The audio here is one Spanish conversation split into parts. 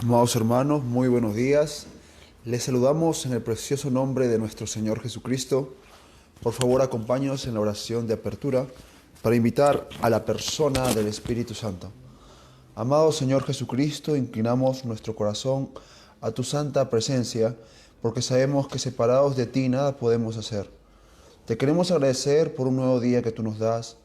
Amados hermanos, muy buenos días. Les saludamos en el precioso nombre de nuestro Señor Jesucristo. Por favor, acompáñenos en la oración de apertura para invitar a la persona del Espíritu Santo. Amado Señor Jesucristo, inclinamos nuestro corazón a tu santa presencia, porque sabemos que separados de ti nada podemos hacer. Te queremos agradecer por un nuevo día que tú nos das.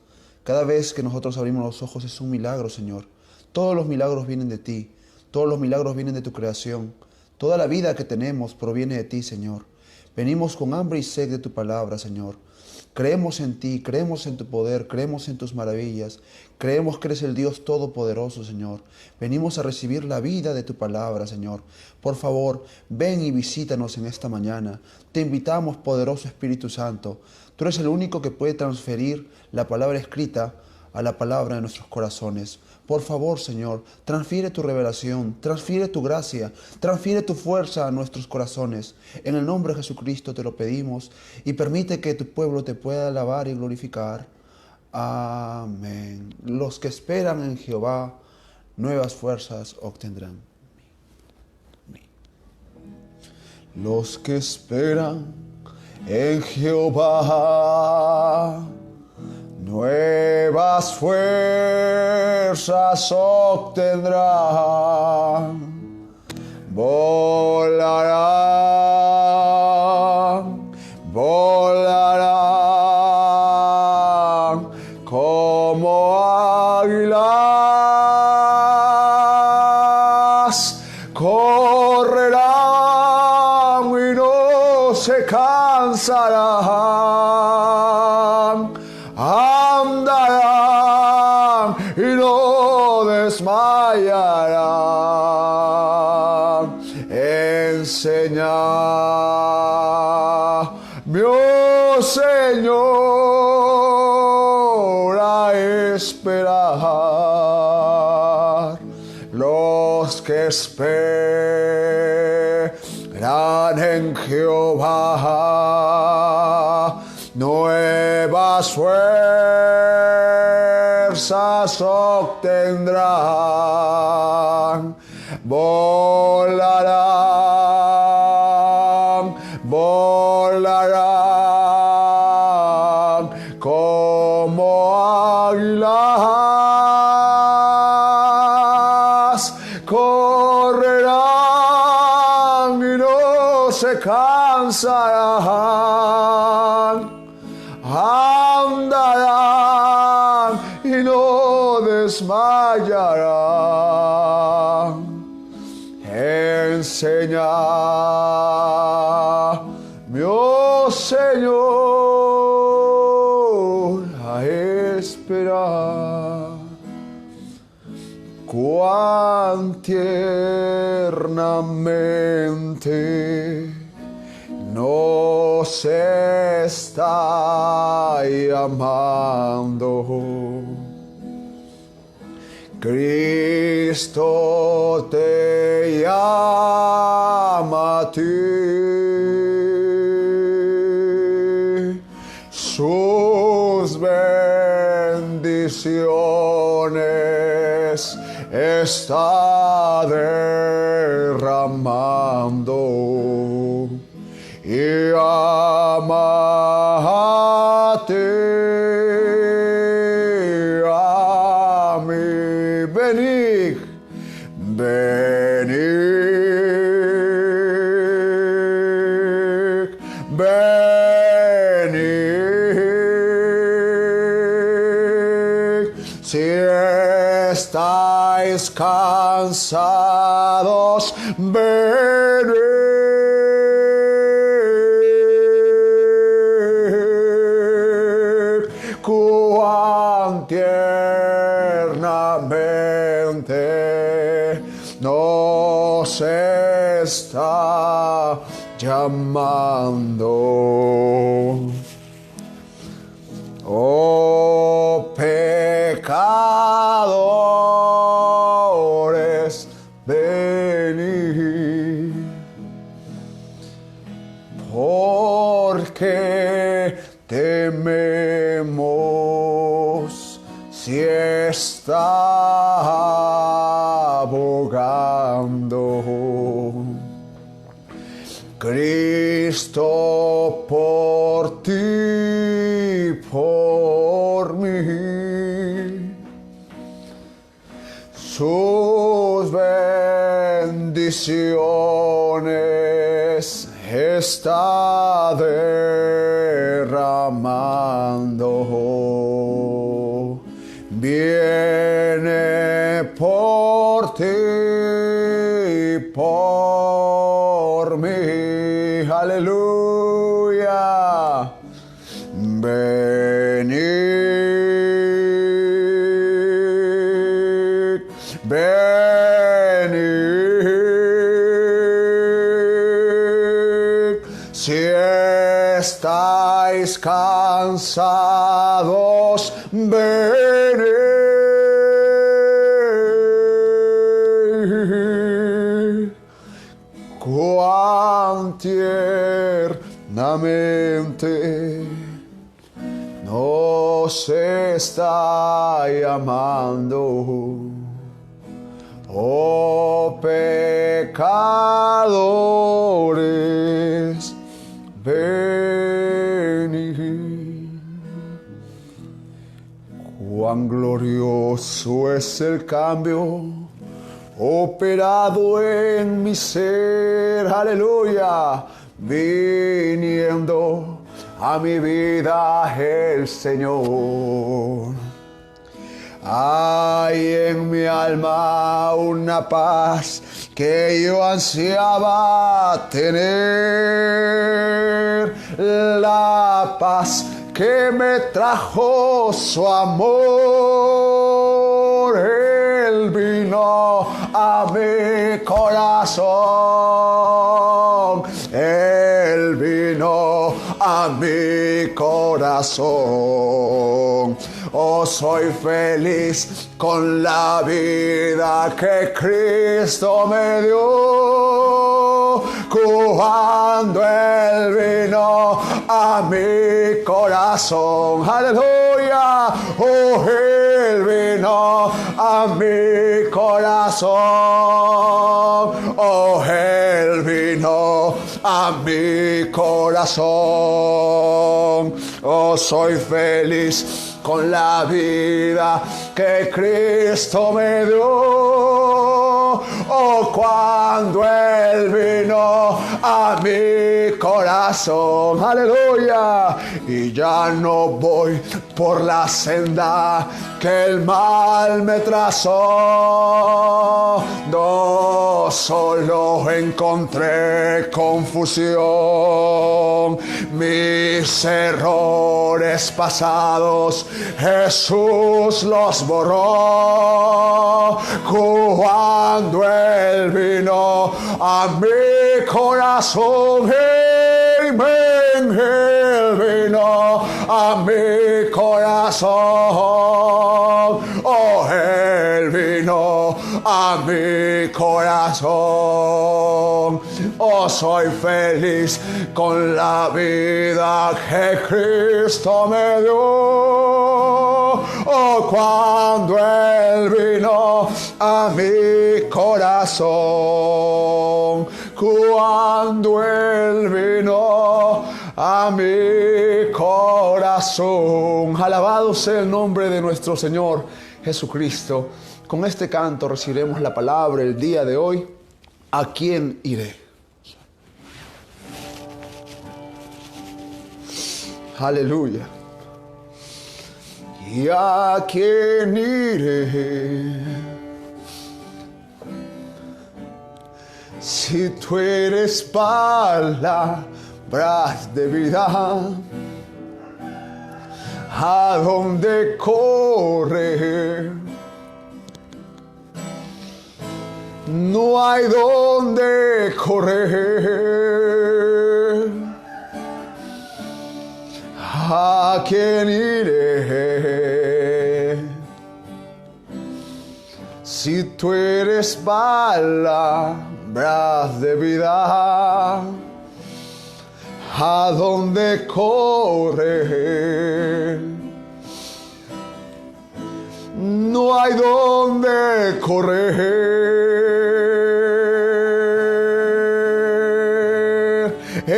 Cada vez que nosotros abrimos los ojos es un milagro, Señor. Todos los milagros vienen de ti. Todos los milagros vienen de tu creación. Toda la vida que tenemos proviene de ti, Señor. Venimos con hambre y sed de tu palabra, Señor. Creemos en ti, creemos en tu poder, creemos en tus maravillas. Creemos que eres el Dios todopoderoso, Señor. Venimos a recibir la vida de tu palabra, Señor. Por favor, ven y visítanos en esta mañana. Te invitamos, poderoso Espíritu Santo. Tú eres el único que puede transferir la palabra escrita a la palabra de nuestros corazones. Por favor, Señor, transfiere tu revelación, transfiere tu gracia, transfiere tu fuerza a nuestros corazones. En el nombre de Jesucristo te lo pedimos y permite que tu pueblo te pueda alabar y glorificar. Amén. Los que esperan en Jehová, nuevas fuerzas obtendrán. Los que esperan en Jehová, nuevas fuerzas obtendrán, volarán, volarán como águilas, correrán y no se cansarán, andarán y no desmayarán. Enséñame, oh Señor, a esperar. Los que esperan en Jehová, nuevas fuerzas obtendrán, volarán, volarán como águilas, correrán y no se cansarán, andarán y no desmayarán. Enséñame, oh Señor, a esperar. Cuán tiernamente nos está llamando. Cristo te llama a ti. Sus bendiciones está derramando y ama a ti, a mí. Venid, venid, venid. Si estáis cansados, venid. Cuán tiernamente nos está llamando. Oh pecadores, venid, porque tememos si está abogado llorando. Cristo, por ti, por mí, sus bendiciones está derramando. Viene por ti, por mí. Aleluya. Venid, venid, si estáis cansados, venid. Cuán tiernamente nos está llamando, oh pecadores, venid. Cuán glorioso es el cambio operado en mi ser, aleluya, viniendo a mi vida el Señor. Hay en mi alma una paz que yo ansiaba tener, la paz que me trajo su amor. Él vino a mi corazón, Él vino a mi corazón. Oh, soy feliz con la vida que Cristo me dio, cuando Él vino a mi corazón. Aleluya. Oh, Él vino a mi corazón. Oh, Él vino a mi corazón. Oh, soy feliz con la vida que Cristo me dio. Oh, cuando Él vino a mi corazón. Aleluya. Y ya no voy por la senda que el mal me trazó. No, solo encontré confusión. Mis errores pasados Jesús los borró. Cuando Él vino a mi corazón, amén, Él vino a mi corazón. Oh, Él vino a mi corazón. Oh, soy feliz con la vida que Cristo me dio. Oh, cuando Él vino a mi corazón. Cuando Él vino a mi corazón. Alabado sea el nombre de nuestro Señor Jesucristo. Con este canto recibiremos la palabra el día de hoy. ¿A quién iré? Aleluya. ¿Y a quién iré? Si tú eres palabras de vida, ¿a dónde correr? No hay dónde correr. ¿A quién iré? Si tú eres palabras de vida, ¿a dónde correr? No hay dónde correr.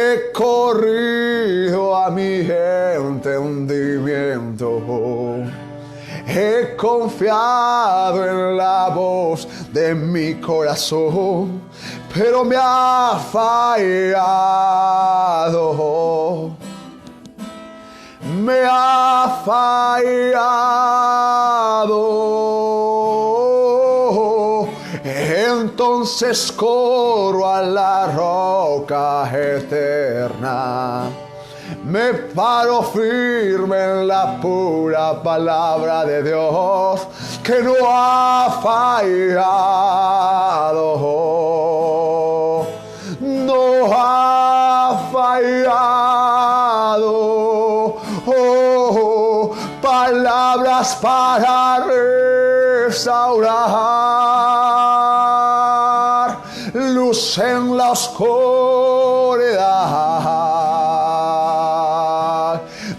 He corrido a mi entendimiento. He confiado en la voz de mi corazón, pero me ha fallado. Me ha fallado. Entonces corro a la roca eterna. Me paro firme en la pura palabra de Dios, que no ha fallado. No ha fallado. Palabras para restaurar, luz en la oscuridad.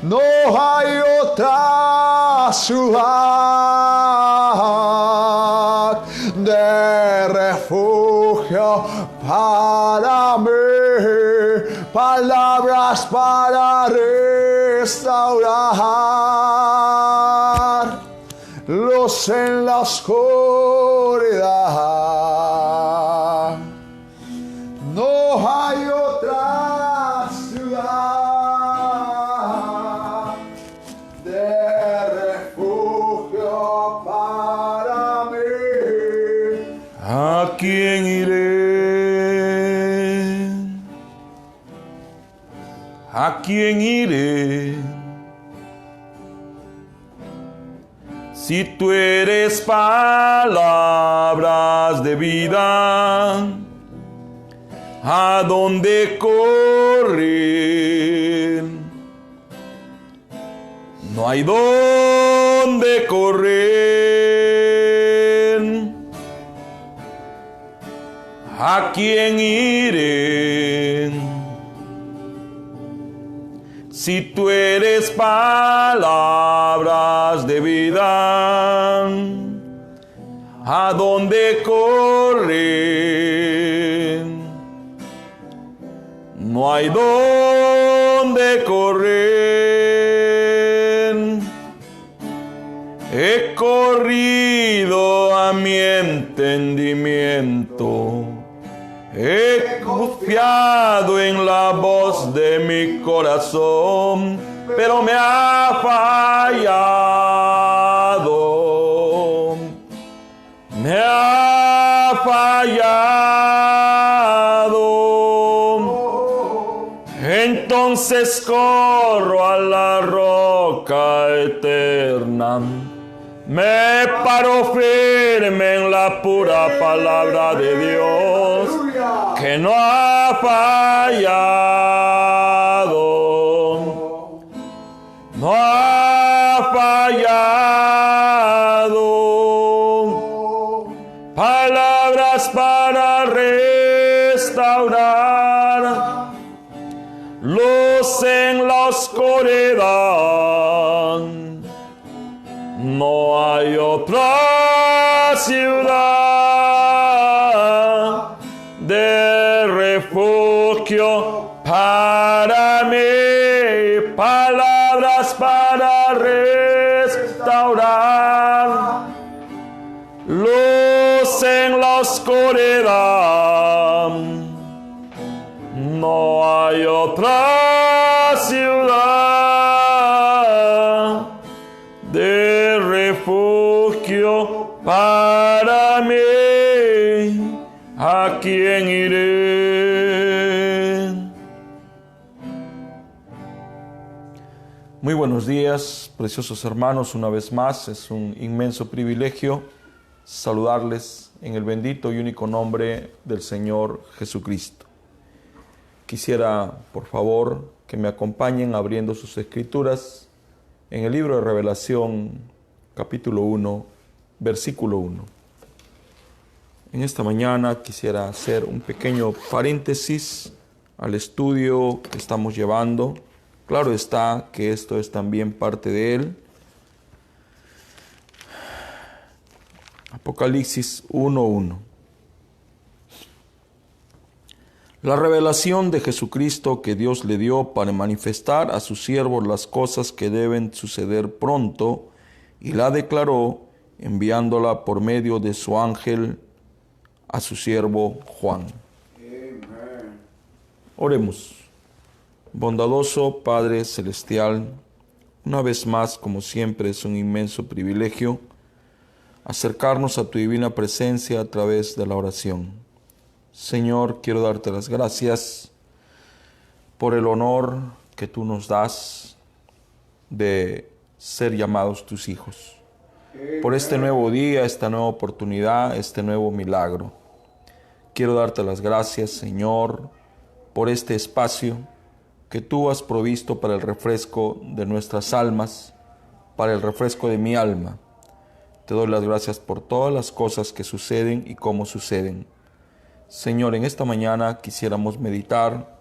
No hay otra ciudad de refugio para mí. Palabras para restaurar, luz en la oscuridad. No hay otra ciudad de refugio para mí. ¿A quién iré? ¿A quién iré? Si tú eres palabras de vida, ¿a dónde correr? No hay dónde correr. ¿A quién iré? Si tú eres palabras de vida, ¿a dónde correr? No hay dónde correr. He corrido a mi entendimiento. He confiado en la voz de mi corazón, pero me ha fallado. Me ha fallado. Entonces corro a la roca eterna. Me paro firme en la pura palabra de Dios, que no ha fallado. No ha fallado. Palabras para restaurar, luz en la oscuridad. No hay otra ciudad de refugio para mí. Palabras para restaurar, luz en la oscuridad. No hay otra ciudad de refugio para mí. ¿A quién iré? Muy buenos días, preciosos hermanos. Una vez más, es un inmenso privilegio saludarles en el bendito y único nombre del Señor Jesucristo. Quisiera, por favor, que me acompañen abriendo sus escrituras en el libro de Revelación, capítulo 1, versículo 1. En esta mañana quisiera hacer un pequeño paréntesis al estudio que estamos llevando. Claro está que esto es también parte de él. Apocalipsis 1:1. La revelación de Jesucristo que Dios le dio para manifestar a sus siervos las cosas que deben suceder pronto, y la declaró enviándola por medio de su ángel a su siervo Juan. Amén. Oremos. Bondadoso Padre Celestial, una vez más, como siempre, es un inmenso privilegio acercarnos a tu divina presencia a través de la oración. Señor, quiero darte las gracias por el honor que tú nos das de ser llamados tus hijos. Por este nuevo día, esta nueva oportunidad, este nuevo milagro. Quiero darte las gracias, Señor, por este espacio que tú has provisto para el refresco de nuestras almas, para el refresco de mi alma. Te doy las gracias por todas las cosas que suceden y cómo suceden. Señor, en esta mañana quisiéramos meditar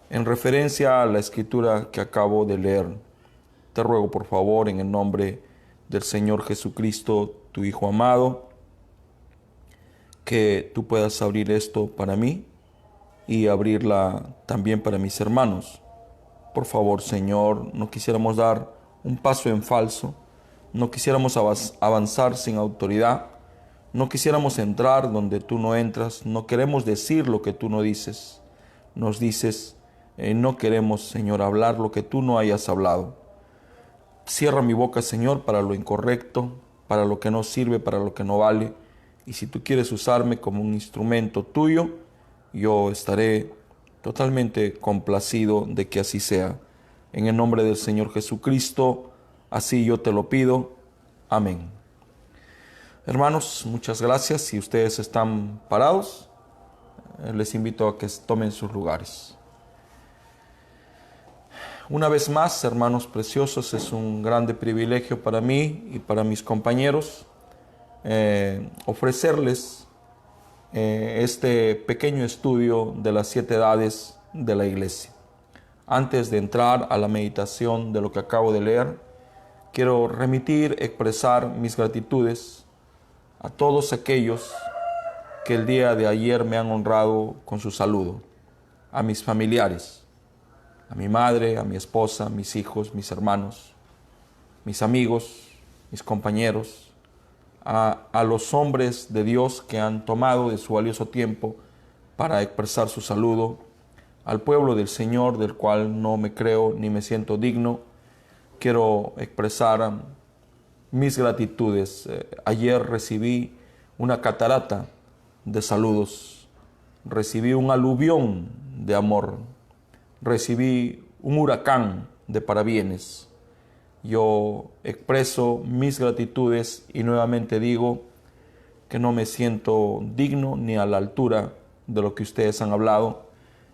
en referencia a la escritura que acabo de leer. Te ruego, por favor, en el nombre del Señor Jesucristo, tu Hijo amado, que tú puedas abrir esto para mí y abrirla también para mis hermanos. Por favor, Señor, no quisiéramos dar un paso en falso, no quisiéramos avanzar sin autoridad, no quisiéramos entrar donde tú no entras, no queremos decir lo que tú no dices. Nos dices, no queremos, Señor, hablar lo que tú no hayas hablado. Cierra mi boca, Señor, para lo incorrecto, para lo que no sirve, para lo que no vale. Y si tú quieres usarme como un instrumento tuyo, yo estaré totalmente complacido de que así sea. En el nombre del Señor Jesucristo, así yo te lo pido. Amén. Hermanos, muchas gracias. Si ustedes están parados, les invito a que tomen sus lugares. Una vez más, hermanos preciosos, es un grande privilegio para mí y para mis compañeros ofrecerles este pequeño estudio de las 7 edades de la Iglesia. Antes de entrar a la meditación de lo que acabo de leer, quiero expresar mis gratitudes a todos aquellos que el día de ayer me han honrado con su saludo, a mis familiares, a mi madre, a mi esposa, mis hijos, mis hermanos, mis amigos, mis compañeros, a los hombres de Dios que han tomado de su valioso tiempo para expresar su saludo, al pueblo del Señor, del cual no me creo ni me siento digno. Quiero expresar mis gratitudes. Ayer recibí una catarata de saludos, recibí un aluvión de amor, recibí un huracán de parabienes. Yo expreso mis gratitudes y nuevamente digo que no me siento digno ni a la altura de lo que ustedes han hablado,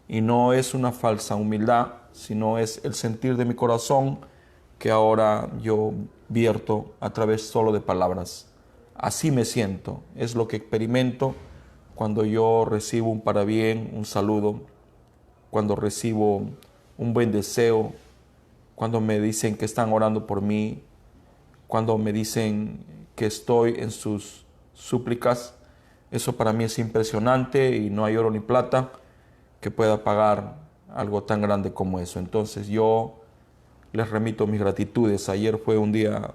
y no es una falsa humildad, sino es el sentir de mi corazón que ahora yo vierto a través solo de palabras. Así me siento, es lo que experimento cuando yo recibo un parabién, un saludo, cuando recibo un buen deseo, cuando me dicen que están orando por mí, cuando me dicen que estoy en sus súplicas. Eso para mí es impresionante y no hay oro ni plata que pueda pagar algo tan grande como eso. Entonces yo les remito mis gratitudes. Ayer fue un día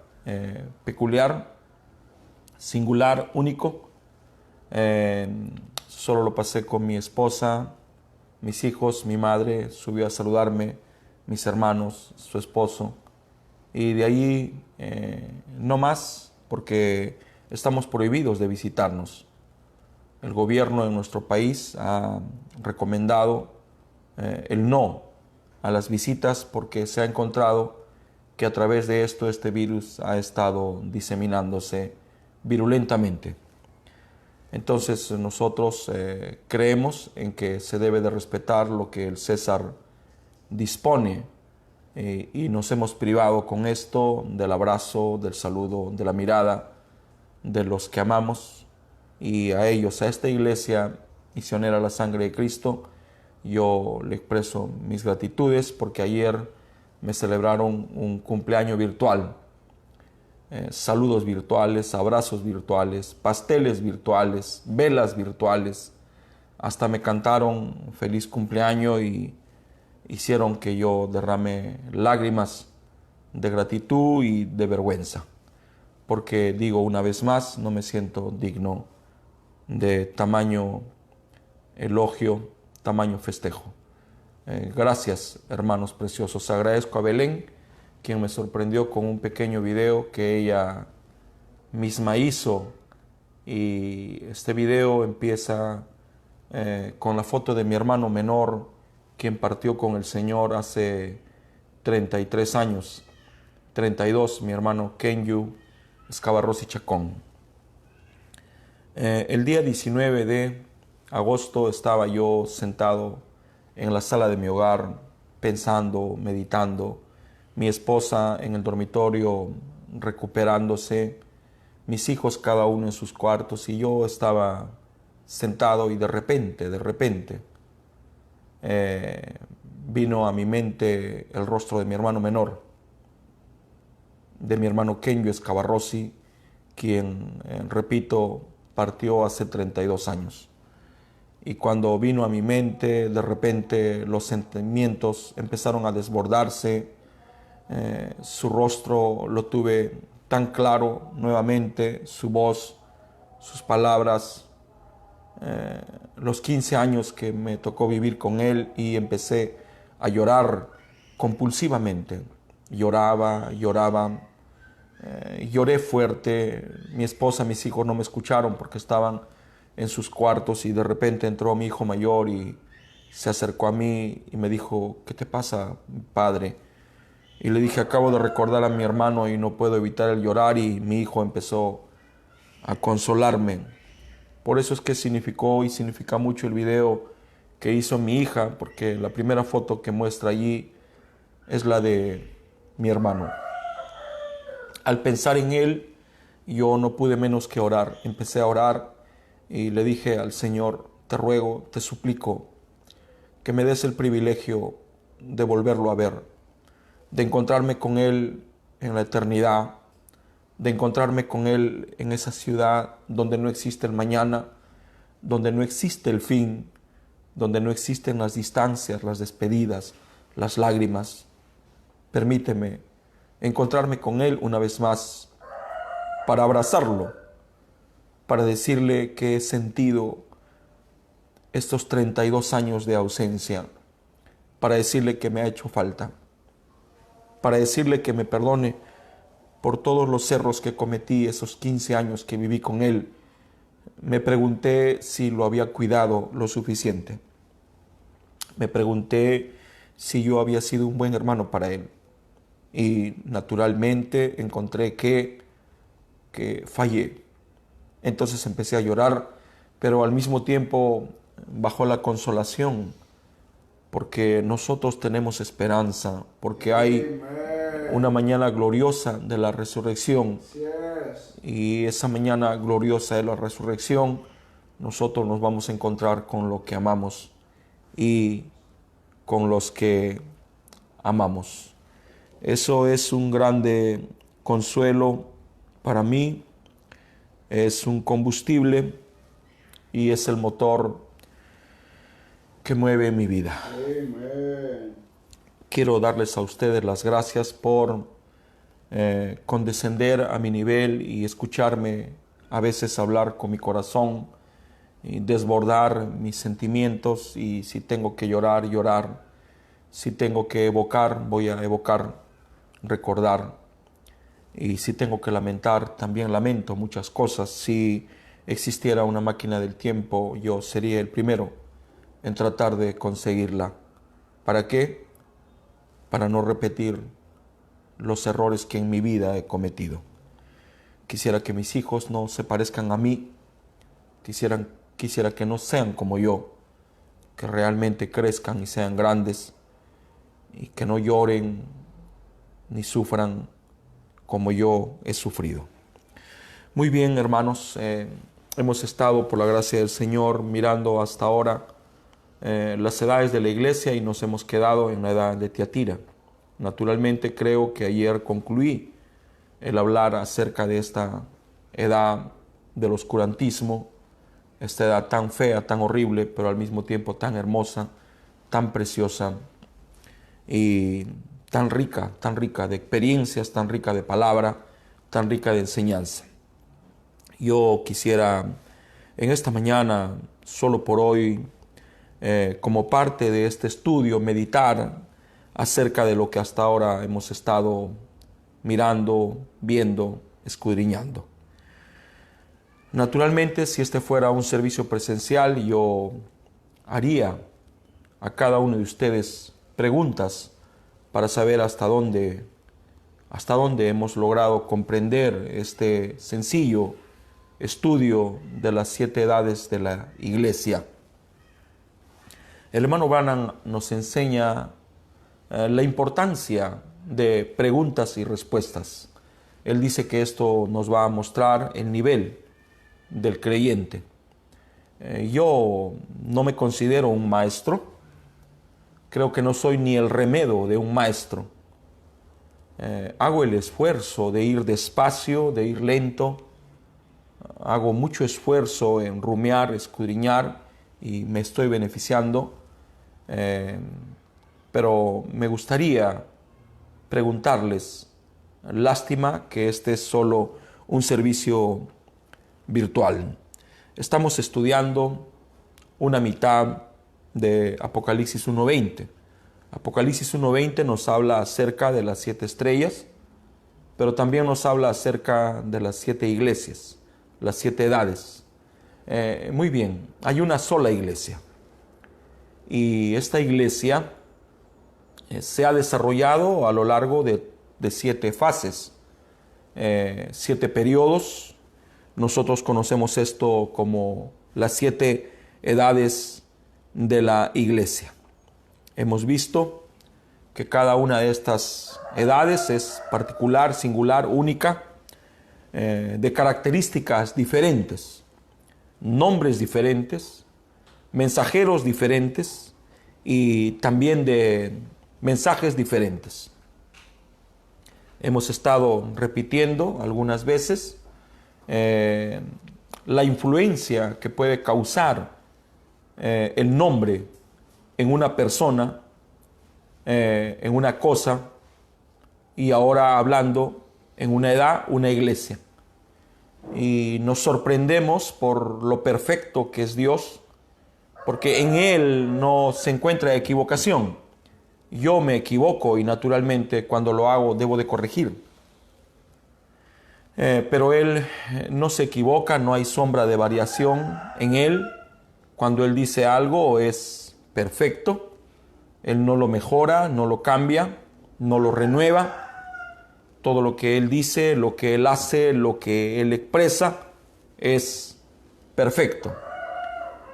peculiar, singular, único. Solo lo pasé con mi esposa, mis hijos, mi madre subió a saludarme, mis hermanos, su esposo. Y de ahí no más, porque estamos prohibidos de visitarnos. El gobierno de nuestro país ha recomendado el no a las visitas porque se ha encontrado que a través de esto este virus ha estado diseminándose virulentamente. Entonces nosotros creemos en que se debe de respetar lo que el César dispone y nos hemos privado con esto del abrazo, del saludo, de la mirada de los que amamos, y a ellos, a esta iglesia misionera La Sangre de Cristo, yo le expreso mis gratitudes porque ayer me celebraron un cumpleaños virtual. Saludos virtuales, abrazos virtuales, pasteles virtuales, velas virtuales, hasta me cantaron feliz cumpleaños y hicieron que yo derrame lágrimas de gratitud y de vergüenza, porque digo una vez más, no me siento digno de tamaño elogio, tamaño festejo. Gracias, hermanos preciosos. Agradezco a Belén, quien me sorprendió con un pequeño video que ella misma hizo, y este video empieza con la foto de mi hermano menor, quien partió con el Señor hace 33 años, 32, mi hermano Kenyu Escabarrosi Chacón. El día 19 de agosto estaba yo sentado en la sala de mi hogar, pensando, meditando, mi esposa en el dormitorio recuperándose, mis hijos cada uno en sus cuartos, y yo estaba sentado, y de repente, vino a mi mente el rostro de mi hermano menor, de mi hermano Kenyu Escabarrosi, quien, repito, partió hace 32 años. Y cuando vino a mi mente, de repente los sentimientos empezaron a desbordarse. Su rostro lo tuve tan claro nuevamente, su voz, sus palabras, los 15 años que me tocó vivir con él, y empecé a llorar compulsivamente. Lloraba, lloré fuerte. Mi esposa, mis hijos no me escucharon porque estaban en sus cuartos, y de repente entró mi hijo mayor y se acercó a mí y me dijo: ¿qué te pasa, padre? Y le dije: acabo de recordar a mi hermano y no puedo evitar el llorar. Y mi hijo empezó a consolarme. Por eso es que significó y significa mucho el video que hizo mi hija, porque la primera foto que muestra allí es la de mi hermano. Al pensar en él, yo no pude menos que orar. Empecé a orar y le dije al Señor: te ruego, te suplico, que me des el privilegio de volverlo a ver, de encontrarme con él en la eternidad, de encontrarme con él en esa ciudad donde no existe el mañana, donde no existe el fin, donde no existen las distancias, las despedidas, las lágrimas. Permíteme encontrarme con él una vez más, para abrazarlo, para decirle que he sentido estos 32 años de ausencia, para decirle que me ha hecho falta, para decirle que me perdone por todos los errores que cometí esos 15 años que viví con él. Me pregunté si lo había cuidado lo suficiente. Me pregunté si yo había sido un buen hermano para él. Y naturalmente encontré que fallé. Entonces empecé a llorar, pero al mismo tiempo bajo la consolación, porque nosotros tenemos esperanza, porque hay una mañana gloriosa de la resurrección. Y esa mañana gloriosa de la resurrección, nosotros nos vamos a encontrar con lo que amamos y con los que amamos. Eso es un grande consuelo para mí, es un combustible y es el motor que mueve mi vida. Amen. Quiero darles a ustedes las gracias por condescender a mi nivel y escucharme a veces hablar con mi corazón y desbordar mis sentimientos, y si tengo que llorar, llorar, si tengo que evocar, voy a evocar, recordar, y si tengo que lamentar, también lamento muchas cosas. Si existiera una máquina del tiempo, yo sería el primero en tratar de conseguirla. ¿Para qué? Para no repetir los errores que en mi vida he cometido. Quisiera que mis hijos no se parezcan a mí, quisiera que no sean como yo, que realmente crezcan y sean grandes, y que no lloren ni sufran como yo he sufrido. Muy bien, hermanos, hemos estado, por la gracia del Señor, mirando hasta ahora las edades de la iglesia, y nos hemos quedado en la edad de Tiatira. Naturalmente creo que ayer concluí el hablar acerca de esta edad del oscurantismo, esta edad tan fea, tan horrible, pero al mismo tiempo tan hermosa, tan preciosa y tan rica de experiencias, tan rica de palabra, tan rica de enseñanza. Yo quisiera en esta mañana, solo por hoy, como parte de este estudio, meditar acerca de lo que hasta ahora hemos estado mirando, viendo, escudriñando. Naturalmente, si este fuera un servicio presencial, yo haría a cada uno de ustedes preguntas para saber hasta dónde hemos logrado comprender este sencillo estudio de las 7 edades de la Iglesia. El hermano Branham nos enseña la importancia de preguntas y respuestas. Él dice que esto nos va a mostrar el nivel del creyente. Yo no me considero un maestro. Creo que no soy ni el remedio de un maestro. Hago el esfuerzo de ir despacio, de ir lento. Hago mucho esfuerzo en rumiar, escudriñar y me estoy beneficiando. Pero me gustaría preguntarles, lástima que este es solo un servicio virtual. Estamos estudiando una mitad de Apocalipsis 1:20. Apocalipsis 1:20 nos habla acerca de las 7 estrellas, pero también nos habla acerca de las 7 iglesias, las 7 edades. Muy bien, hay una sola iglesia. Y esta iglesia se ha desarrollado a lo largo de 7 fases, 7 periodos. Nosotros conocemos esto como las 7 edades de la iglesia. Hemos visto que cada una de estas edades es particular, singular, única, de características diferentes, nombres diferentes, mensajeros diferentes y también de mensajes diferentes. Hemos estado repitiendo algunas veces la influencia que puede causar el nombre en una persona, en una cosa, y ahora hablando en una edad, una iglesia. Y nos sorprendemos por lo perfecto que es Dios, porque en Él no se encuentra equivocación. Yo me equivoco y naturalmente cuando lo hago debo de corregir. Pero Él no se equivoca, no hay sombra de variación en Él. Cuando Él dice algo es perfecto. Él no lo mejora, no lo cambia, no lo renueva. Todo lo que Él dice, lo que Él hace, lo que Él expresa es perfecto.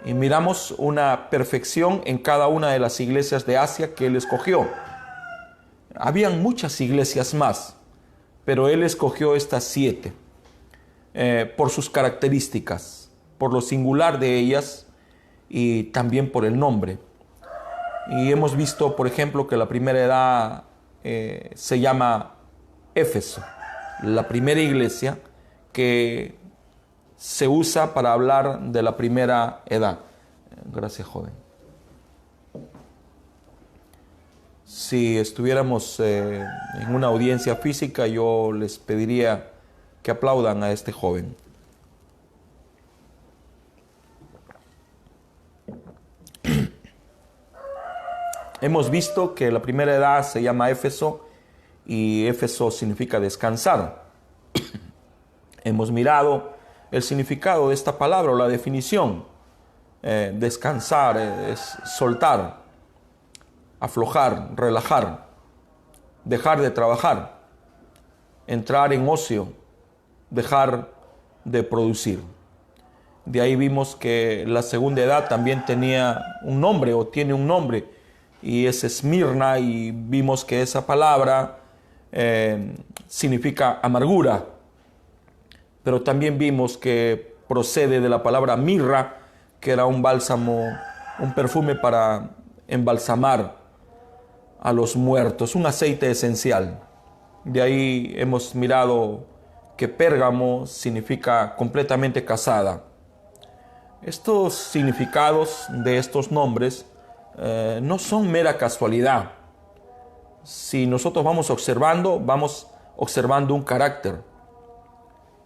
Y miramos una perfección en cada una de las iglesias de Asia que Él escogió. Habían muchas iglesias más, pero Él escogió estas 7 por sus características, por lo singular de ellas y también por el nombre. Y hemos visto, por ejemplo, que la primera edad se llama Éfeso, la primera iglesia que se usa para hablar de la primera edad. Gracias, joven. Si estuviéramos en una audiencia física, yo les pediría que aplaudan a este joven. Hemos visto que la primera edad se llama Éfeso y Éfeso significa descansar. Hemos mirado el significado de esta palabra o la definición. Descansar es soltar, aflojar, relajar, dejar de trabajar, entrar en ocio, dejar de producir. De ahí vimos que la segunda edad también tenía un nombre o tiene un nombre y es Esmirna, y vimos que esa palabra significa amargura. Pero también vimos que procede de la palabra mirra, que era un bálsamo, un perfume para embalsamar a los muertos, un aceite esencial. De ahí hemos mirado que Pérgamo significa completamente casada. Estos significados de estos nombres no son mera casualidad. Si nosotros vamos observando un carácter,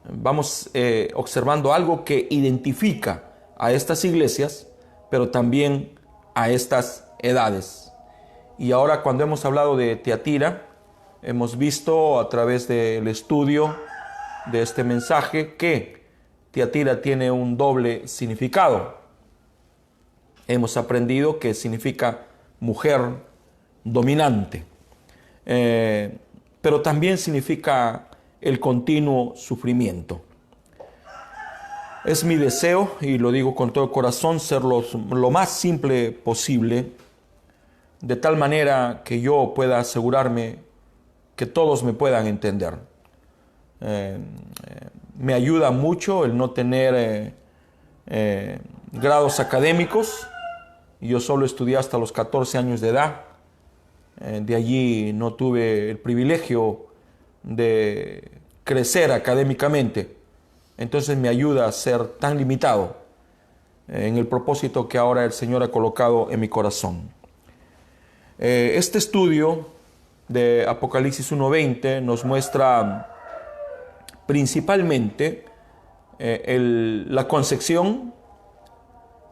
vamos observando algo que identifica a estas iglesias, pero también a estas edades. Y ahora, cuando hemos hablado de Tiatira, hemos visto a través del estudio de este mensaje que Tiatira tiene un doble significado. Hemos aprendido que significa mujer dominante, pero también significa el continuo sufrimiento. Es mi deseo, y lo digo con todo el corazón, ser lo más simple posible, de tal manera que yo pueda asegurarme que todos me puedan entender. Me ayuda mucho el no tener grados académicos. Yo solo estudié hasta los 14 años de edad. De allí no tuve el privilegio de crecer académicamente. Entonces me ayuda a ser tan limitado en el propósito que ahora el Señor ha colocado en mi corazón. Este estudio de Apocalipsis 1:20 nos muestra principalmente la concepción,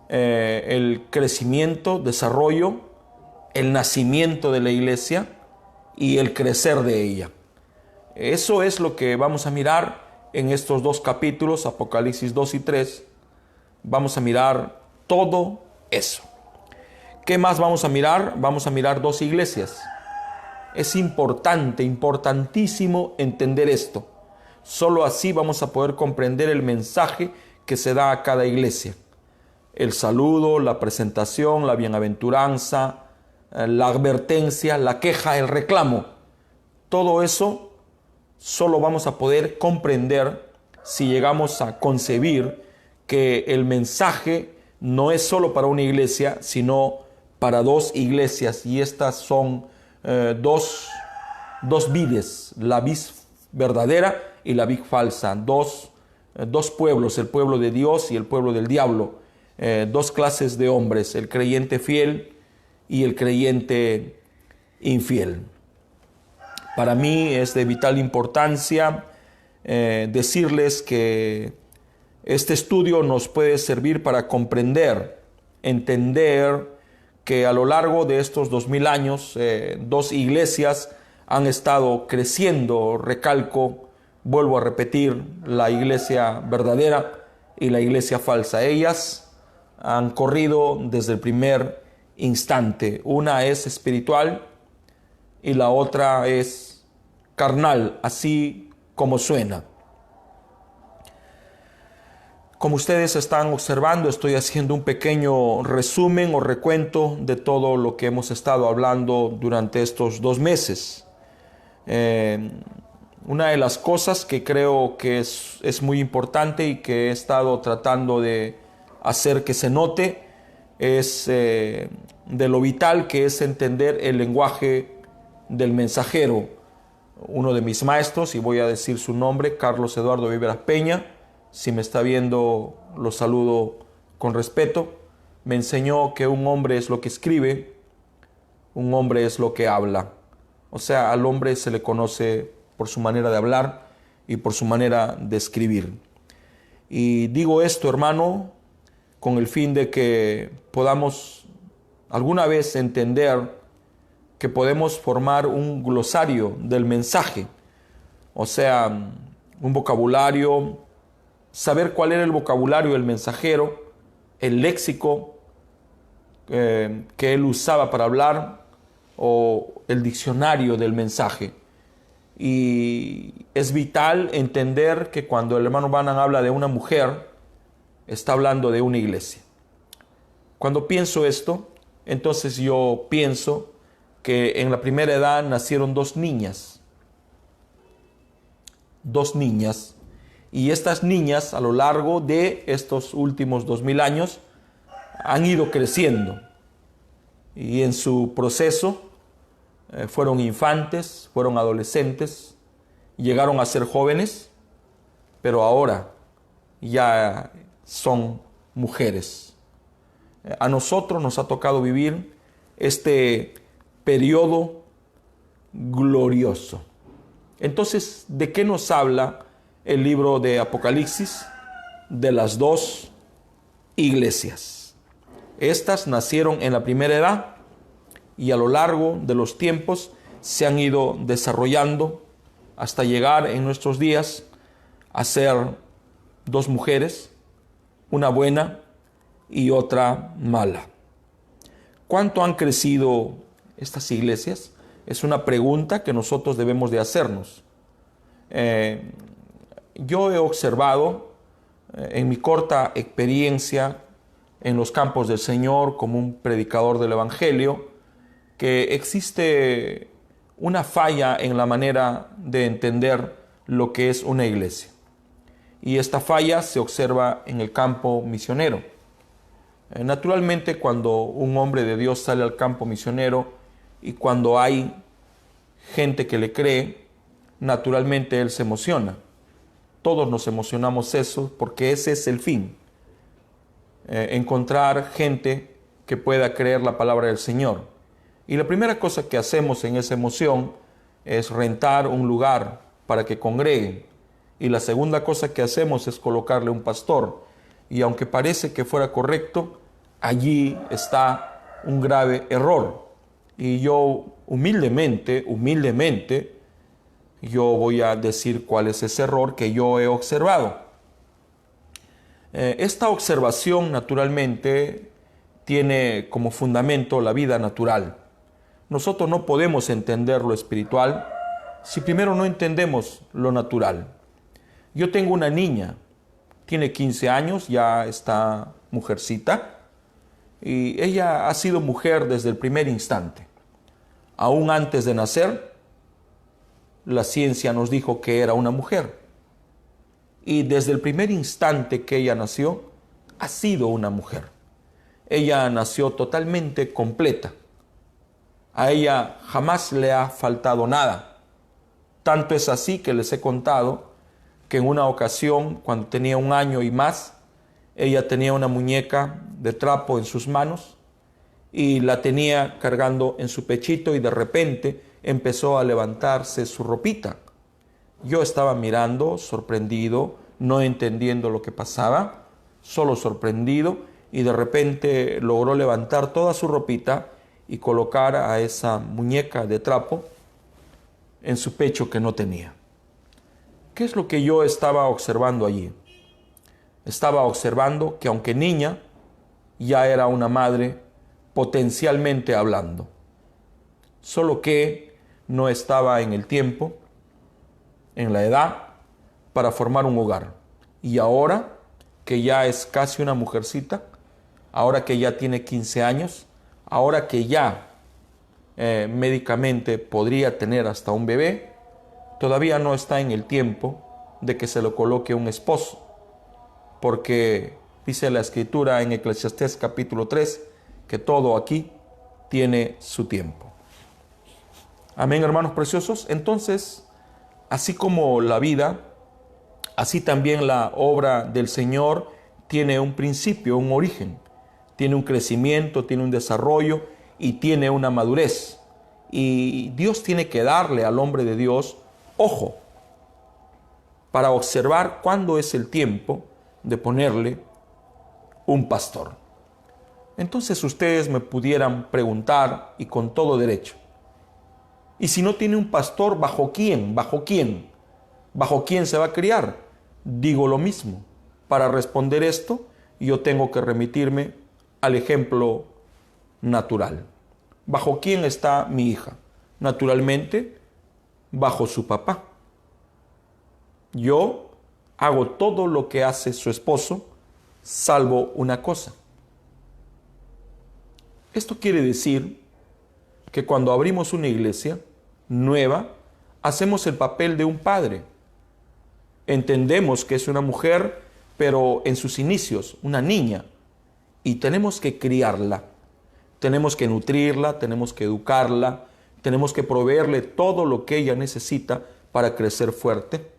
el crecimiento, desarrollo, el nacimiento de la iglesia y el crecer de ella. Eso es lo que vamos a mirar en estos dos capítulos, Apocalipsis 2 y 3. Vamos a mirar todo eso. ¿Qué más vamos a mirar? Vamos a mirar dos iglesias. Es importantísimo entender esto. Solo así vamos a poder comprender el mensaje que se da a cada iglesia. El saludo, la presentación, la bienaventuranza, la advertencia, la queja, el reclamo. Todo eso solo vamos a poder comprender si llegamos a concebir que el mensaje no es solo para una iglesia, sino para dos iglesias. Y estas son dos vides, la vid verdadera y la vid falsa. Dos pueblos, el pueblo de Dios y el pueblo del diablo. Dos clases de hombres, el creyente fiel y el creyente infiel. Para mí es de vital importancia decirles que este estudio nos puede servir para comprender, entender que a lo largo de estos 2000 años, dos iglesias han estado creciendo, recalco, vuelvo a repetir, la iglesia verdadera y la iglesia falsa. Ellas han corrido desde el primer instante. Una es espiritual y la otra es carnal, así como suena. Como ustedes están observando, estoy haciendo un pequeño resumen o recuento de todo lo que hemos estado hablando durante estos 2 meses. Una de las cosas que creo que es muy importante y que he estado tratando de hacer que se note es de lo vital que es entender el lenguaje del mensajero. Uno de mis maestros, y voy a decir su nombre, Carlos Eduardo Viveras Peña, si me está viendo lo saludo con respeto, me enseñó que un hombre es lo que escribe, un hombre es lo que habla. O sea, al hombre se le conoce por su manera de hablar y por su manera de escribir. Y digo esto, hermano, con el fin de que podamos alguna vez entender que podemos formar un glosario del mensaje, o sea, un vocabulario, saber cuál era el vocabulario del mensajero, el léxico que él usaba para hablar o el diccionario del mensaje. Y es vital entender que cuando el hermano Branham habla de una mujer, está hablando de una iglesia. Cuando pienso esto, entonces yo pienso que en la primera edad nacieron 2 niñas. 2 niñas. Y estas niñas a lo largo de estos últimos 2000 años han ido creciendo. Y en su proceso fueron infantes, fueron adolescentes, llegaron a ser jóvenes, pero ahora ya son mujeres. A nosotros nos ha tocado vivir este periodo glorioso. Entonces, ¿de qué nos habla el libro de Apocalipsis? De las dos iglesias. Estas nacieron en la primera edad y a lo largo de los tiempos se han ido desarrollando hasta llegar en nuestros días a ser dos mujeres, una buena y otra mala. ¿Cuánto han crecido estas iglesias? Es una pregunta que nosotros debemos de hacernos. Yo he observado en mi corta experiencia en los campos del Señor como un predicador del Evangelio que existe una falla en la manera de entender lo que es una iglesia. Y esta falla se observa en el campo misionero. Naturalmente, cuando un hombre de Dios sale al campo misionero y cuando hay gente que le cree, naturalmente él se emociona. Todos nos emocionamos eso porque ese es el fin. Encontrar gente que pueda creer la palabra del Señor. Y la primera cosa que hacemos en esa emoción es rentar un lugar para que congreguen. Y la segunda cosa que hacemos es colocarle un pastor. Y aunque parece que fuera correcto, allí está un grave error. Y yo humildemente, yo voy a decir cuál es ese error que yo he observado. Esta observación naturalmente tiene como fundamento la vida natural. Nosotros no podemos entender lo espiritual si primero no entendemos lo natural. Yo tengo una niña, tiene 15 años, ya está mujercita, y ella ha sido mujer desde el primer instante. Aún antes de nacer, la ciencia nos dijo que era una mujer. Y desde el primer instante que ella nació, ha sido una mujer. Ella nació totalmente completa. A ella jamás le ha faltado nada. Tanto es así que les he contado que en una ocasión, cuando tenía 1 año y más, ella tenía una muñeca de trapo en sus manos y la tenía cargando en su pechito y de repente empezó a levantarse su ropita. Yo estaba mirando, sorprendido, no entendiendo lo que pasaba, solo sorprendido, y de repente logró levantar toda su ropita y colocar a esa muñeca de trapo en su pecho que no tenía. ¿Qué es lo que yo estaba observando allí? Estaba observando que aunque niña, ya era una madre potencialmente hablando. Solo que no estaba en el tiempo, en la edad, para formar un hogar. Y ahora que ya es casi una mujercita, ahora que ya tiene 15 años, ahora que ya médicamente podría tener hasta un bebé, todavía no está en el tiempo de que se lo coloque un esposo. Porque dice la Escritura en Eclesiastés capítulo 3, que todo aquí tiene su tiempo. Amén, hermanos preciosos. Entonces, así como la vida, así también la obra del Señor tiene un principio, un origen. Tiene un crecimiento, tiene un desarrollo y tiene una madurez. Y Dios tiene que darle al hombre de Dios ojo para observar cuándo es el tiempo de ponerle un pastor. Entonces ustedes me pudieran preguntar, y con todo derecho, ¿y si no tiene un pastor, bajo quién? ¿Bajo quién? ¿Bajo quién se va a criar? Digo lo mismo. Para responder esto, yo tengo que remitirme al ejemplo natural. ¿Bajo quién está mi hija? Naturalmente, bajo su papá. Yo hago todo lo que hace su esposo, salvo una cosa. Esto quiere decir que cuando abrimos una iglesia nueva, hacemos el papel de un padre. Entendemos que es una mujer, pero en sus inicios, una niña, y tenemos que criarla, tenemos que nutrirla, tenemos que educarla, tenemos que proveerle todo lo que ella necesita para crecer fuerte.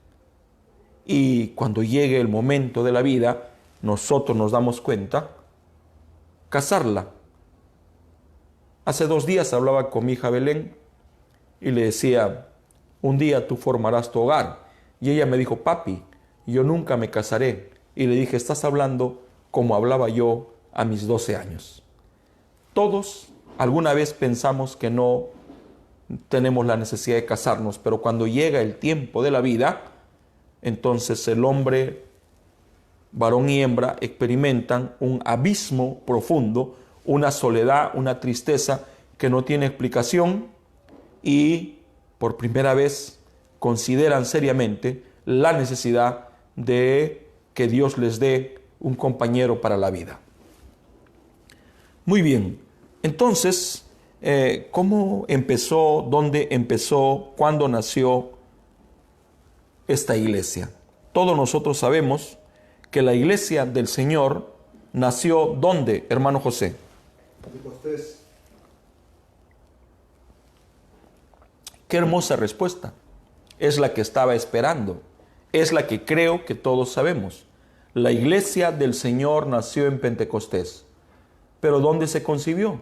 Y cuando llegue el momento de la vida, nosotros nos damos cuenta, casarla. Hace 2 días hablaba con mi hija Belén y le decía, un día tú formarás tu hogar. Y ella me dijo, papi, yo nunca me casaré. Y le dije, estás hablando como hablaba yo a mis 12 años. Todos alguna vez pensamos que no tenemos la necesidad de casarnos, pero cuando llega el tiempo de la vida, entonces el hombre, varón y hembra, experimentan un abismo profundo, una soledad, una tristeza que no tiene explicación y por primera vez consideran seriamente la necesidad de que Dios les dé un compañero para la vida. Muy bien, entonces, ¿cómo empezó? ¿Dónde empezó? ¿Cuándo nació esta iglesia? Todos nosotros sabemos que la iglesia del Señor nació ¿dónde, hermano José? Pentecostés. Qué hermosa respuesta. Es la que estaba esperando. Es la que creo que todos sabemos. La iglesia del Señor nació en Pentecostés. ¿Pero dónde se concibió?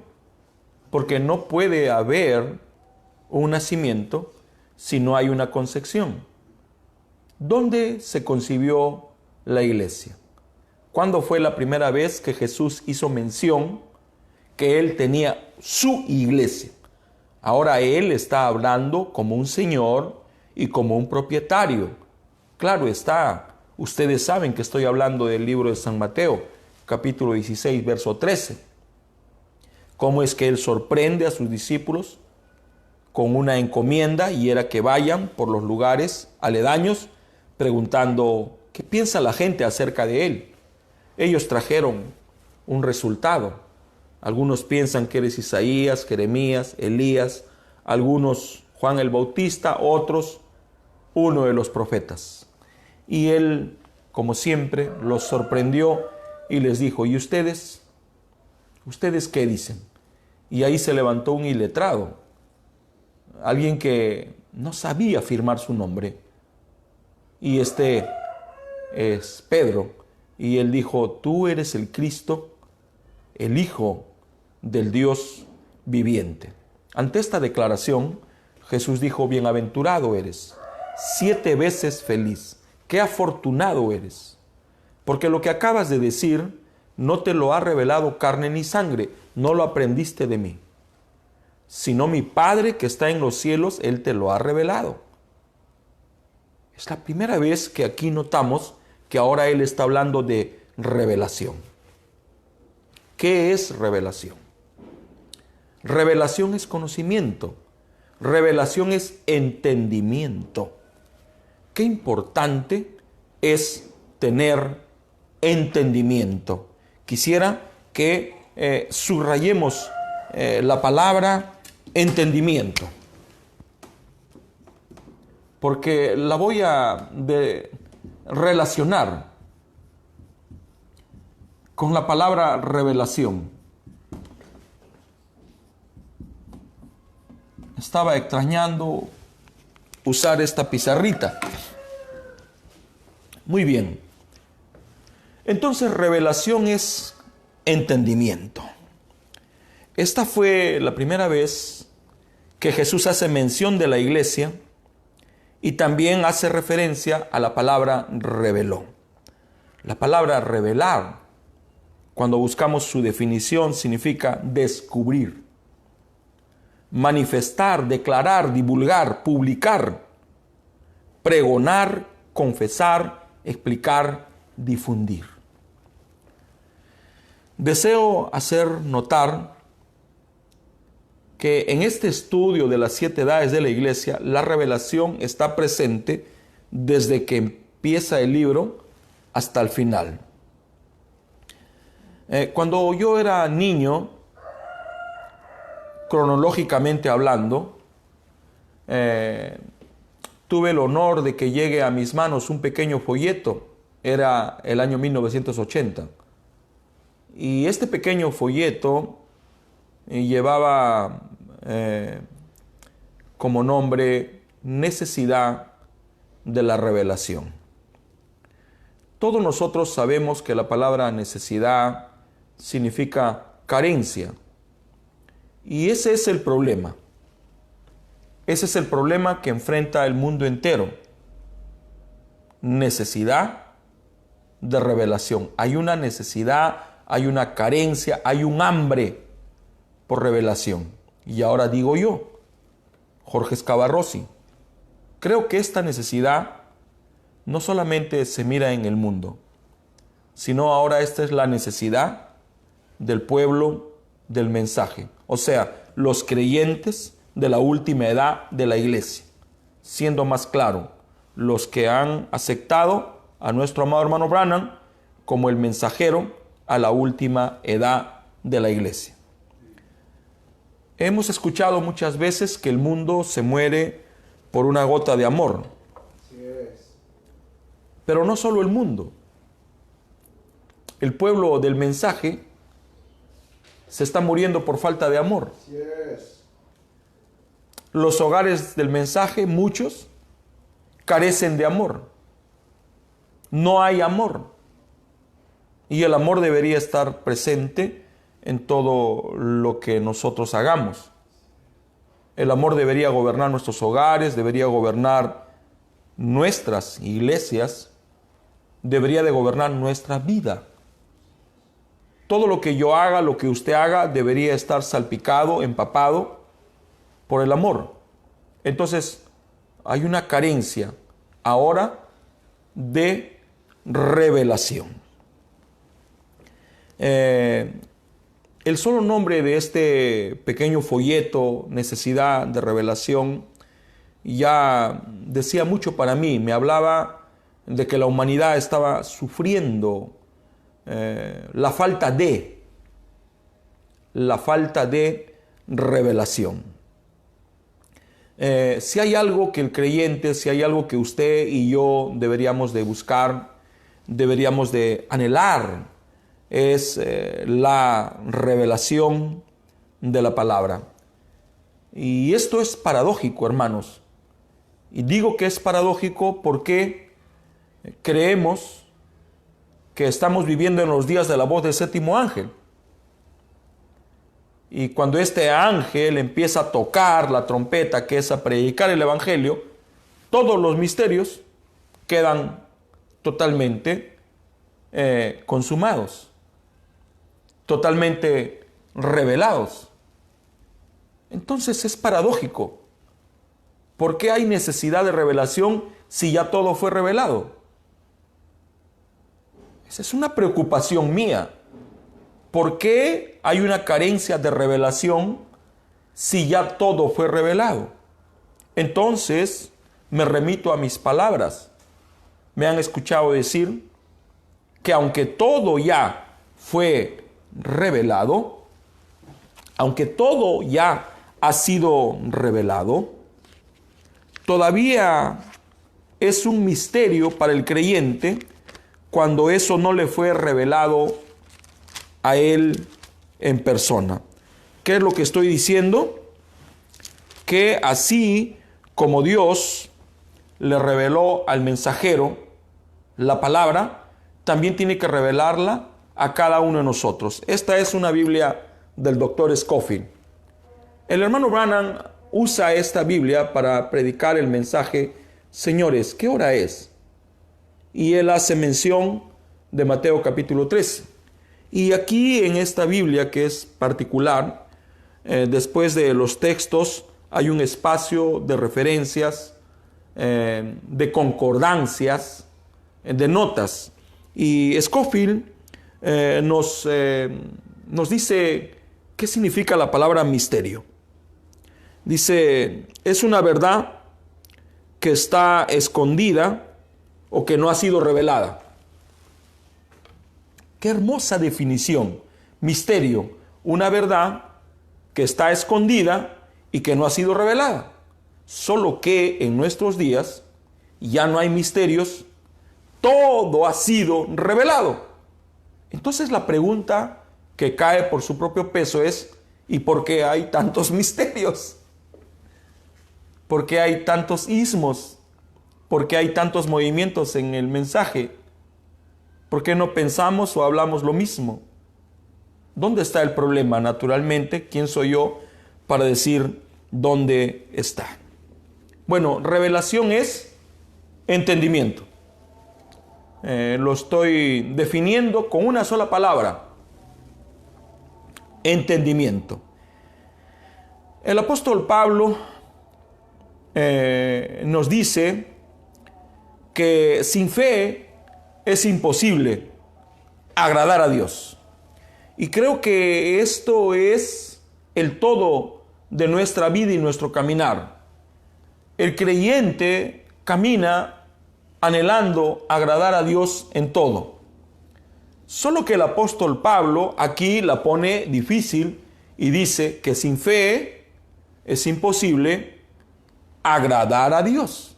Porque no puede haber un nacimiento si no hay una concepción. ¿Dónde se concibió la iglesia? ¿Cuándo fue la primera vez que Jesús hizo mención que Él tenía su iglesia? Ahora Él está hablando como un señor y como un propietario. Claro está, ustedes saben que estoy hablando del libro de San Mateo, capítulo 16, verso 13. Cómo es que Él sorprende a sus discípulos con una encomienda y era que vayan por los lugares aledaños preguntando qué piensa la gente acerca de Él. Ellos trajeron un resultado. Algunos piensan que eres Isaías, Jeremías, Elías, algunos Juan el Bautista, otros uno de los profetas. Y Él, como siempre, los sorprendió y les dijo, ¿y ustedes? ¿Ustedes qué dicen? Y ahí se levantó un iletrado, alguien que no sabía firmar su nombre. Y este es Pedro. Y él dijo, tú eres el Cristo, el Hijo del Dios viviente. Ante esta declaración, Jesús dijo, bienaventurado eres, 7 veces feliz, qué afortunado eres, porque lo que acabas de decir no te lo ha revelado carne ni sangre, no lo aprendiste de mí, sino mi Padre que está en los cielos, Él te lo ha revelado. Es la primera vez que aquí notamos que ahora Él está hablando de revelación. ¿Qué es revelación? Revelación es conocimiento. Revelación es entendimiento. Qué importante es tener entendimiento. Quisiera que subrayemos la palabra entendimiento, porque la voy a relacionar con la palabra revelación. Estaba extrañando usar esta pizarrita. Muy bien. Entonces, revelación es entendimiento. Esta fue la primera vez que Jesús hace mención de la iglesia y también hace referencia a la palabra reveló. La palabra revelar, cuando buscamos su definición, significa descubrir, manifestar, declarar, divulgar, publicar, pregonar, confesar, explicar, difundir. Deseo hacer notar que en este estudio de las 7 edades de la iglesia, la revelación está presente desde que empieza el libro hasta el final. Cuando yo era niño, cronológicamente hablando, tuve el honor de que llegue a mis manos un pequeño folleto. Era el año 1980. Y este pequeño folleto llevaba como nombre Necesidad de la Revelación. Todos nosotros sabemos que la palabra necesidad significa carencia. Y ese es el problema. Ese es el problema que enfrenta el mundo entero. Necesidad de revelación. Hay una necesidad, hay una carencia, hay un hambre por revelación. Y ahora digo yo, Jorge Scavarrossi, creo que esta necesidad no solamente se mira en el mundo, sino ahora esta es la necesidad del pueblo del mensaje. O sea, los creyentes de la última edad de la iglesia. Siendo más claro, los que han aceptado a nuestro amado hermano Branham como el mensajero a la última edad de la iglesia. Hemos escuchado muchas veces que el mundo se muere por una gota de amor. Pero no solo el mundo. El pueblo del mensaje se está muriendo por falta de amor. Los hogares del mensaje, muchos, carecen de amor. No hay amor. Y el amor debería estar presente en todo lo que nosotros hagamos. El amor debería gobernar nuestros hogares, debería gobernar nuestras iglesias, debería de gobernar nuestra vida. Todo lo que yo haga, lo que usted haga, debería estar salpicado, empapado por el amor. Entonces, hay una carencia ahora de revelación. El solo nombre de este pequeño folleto, Necesidad de Revelación, ya decía mucho para mí. Me hablaba de que la humanidad estaba sufriendo la falta de revelación. Si hay algo que el creyente, si hay algo que usted y yo deberíamos de buscar, deberíamos de anhelar, es la revelación de la palabra. Y esto es paradójico, hermanos. Y digo que es paradójico porque creemos que estamos viviendo en los días de la voz del séptimo ángel. Y cuando este ángel empieza a tocar la trompeta, que es a predicar el evangelio, todos los misterios quedan totalmente consumados, totalmente revelados. Entonces es paradójico. ¿Por qué hay necesidad de revelación si ya todo fue revelado? Esa es una preocupación mía. ¿Por qué hay una carencia de revelación si ya todo fue revelado? Entonces me remito a mis palabras. Me han escuchado decir que aunque todo ya fue revelado, aunque todo ya ha sido revelado, todavía es un misterio para el creyente cuando eso no le fue revelado a él en persona. ¿Qué es lo que estoy diciendo? Que así como Dios le reveló al mensajero la palabra, también tiene que revelarla a cada uno de nosotros. Esta es una Biblia del Dr. Scofield. El hermano Branham usa esta Biblia para predicar el mensaje: señores, ¿qué hora es? Y él hace mención de Mateo capítulo 13. Y aquí en esta Biblia, que es particular, después de los textos hay un espacio de referencias, de concordancias, de notas. Y Scofield nos dice qué significa la palabra misterio. Dice, es una verdad que está escondida o que no ha sido revelada. Qué hermosa definición. Misterio, una verdad que está escondida y que no ha sido revelada. Solo que en nuestros días ya no hay misterios, todo ha sido revelado. Entonces la pregunta que cae por su propio peso es: ¿y por qué hay tantos misterios? ¿Por qué hay tantos ismos? ¿Por qué hay tantos movimientos en el mensaje? ¿Por qué no pensamos o hablamos lo mismo? ¿Dónde está el problema? Naturalmente, ¿quién soy yo para decir dónde está? Bueno, revelación es entendimiento. Lo estoy definiendo con una sola palabra: entendimiento. El apóstol Pablo nos dice que sin fe es imposible agradar a Dios. Y creo que esto es el todo de nuestra vida y nuestro caminar. El creyente camina anhelando agradar a Dios en todo. Solo que el apóstol Pablo aquí la pone difícil y dice que sin fe es imposible agradar a Dios.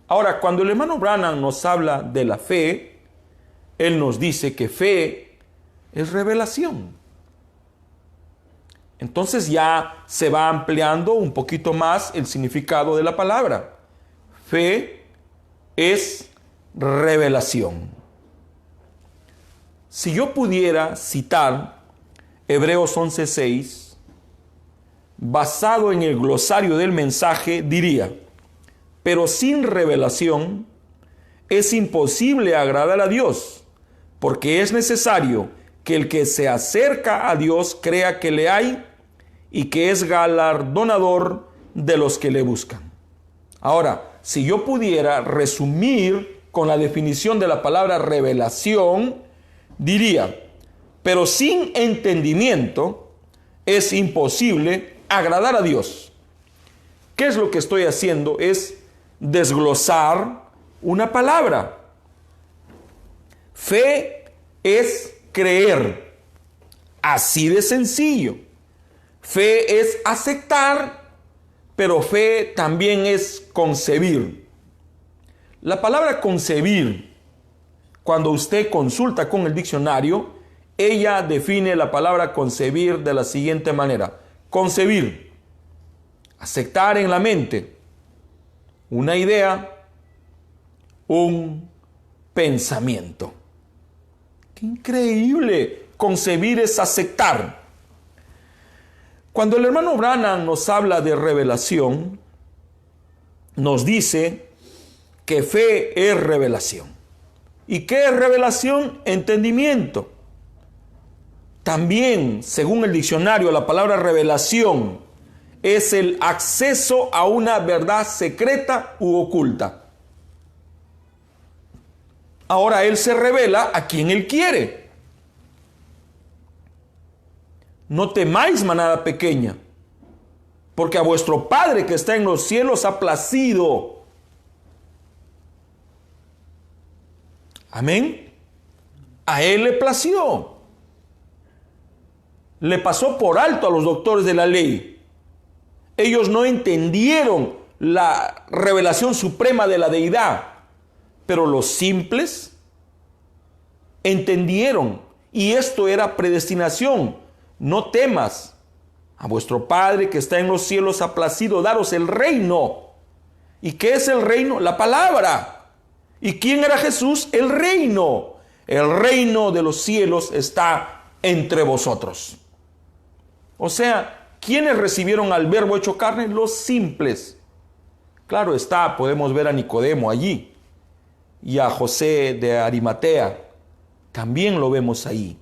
Ahora, cuando el hermano Branham nos habla de la fe, él nos dice que fe es revelación. Entonces ya se va ampliando un poquito más el significado de la palabra. Fe es revelación. Si yo pudiera citar Hebreos 11:6, basado en el glosario del mensaje, diría: pero sin revelación es imposible agradar a Dios, porque es necesario que el que se acerca a Dios crea que le hay y que es galardonador de los que le buscan. Ahora, si yo pudiera resumir con la definición de la palabra revelación, diría: pero sin entendimiento es imposible agradar a Dios. ¿Qué es lo que estoy haciendo? Es desglosar una palabra. Fe es creer. Así de sencillo. Fe es aceptar, pero fe también es concebir. La palabra concebir, cuando usted consulta con el diccionario, ella define la palabra concebir de la siguiente manera: concebir, aceptar en la mente una idea, un pensamiento. ¡Qué increíble! Concebir es aceptar. Cuando el hermano Branham nos habla de revelación, nos dice que fe es revelación. ¿Y qué es revelación? Entendimiento. También, según el diccionario, la palabra revelación es el acceso a una verdad secreta u oculta. Ahora Él se revela a quien Él quiere. No temáis, manada pequeña, porque a vuestro Padre que está en los cielos ha placido. Amén. A Él le plació. Le pasó por alto a los doctores de la ley. Ellos no entendieron la revelación suprema de la deidad, pero los simples entendieron, y esto era predestinación. No temas, a vuestro Padre que está en los cielos ha placido daros el reino. ¿Y qué es el reino? La palabra. ¿Y quién era Jesús? El reino. El reino de los cielos está entre vosotros. O sea, ¿quiénes recibieron al Verbo hecho carne? Los simples. Claro está, podemos ver a Nicodemo allí y a José de Arimatea. También lo vemos ahí.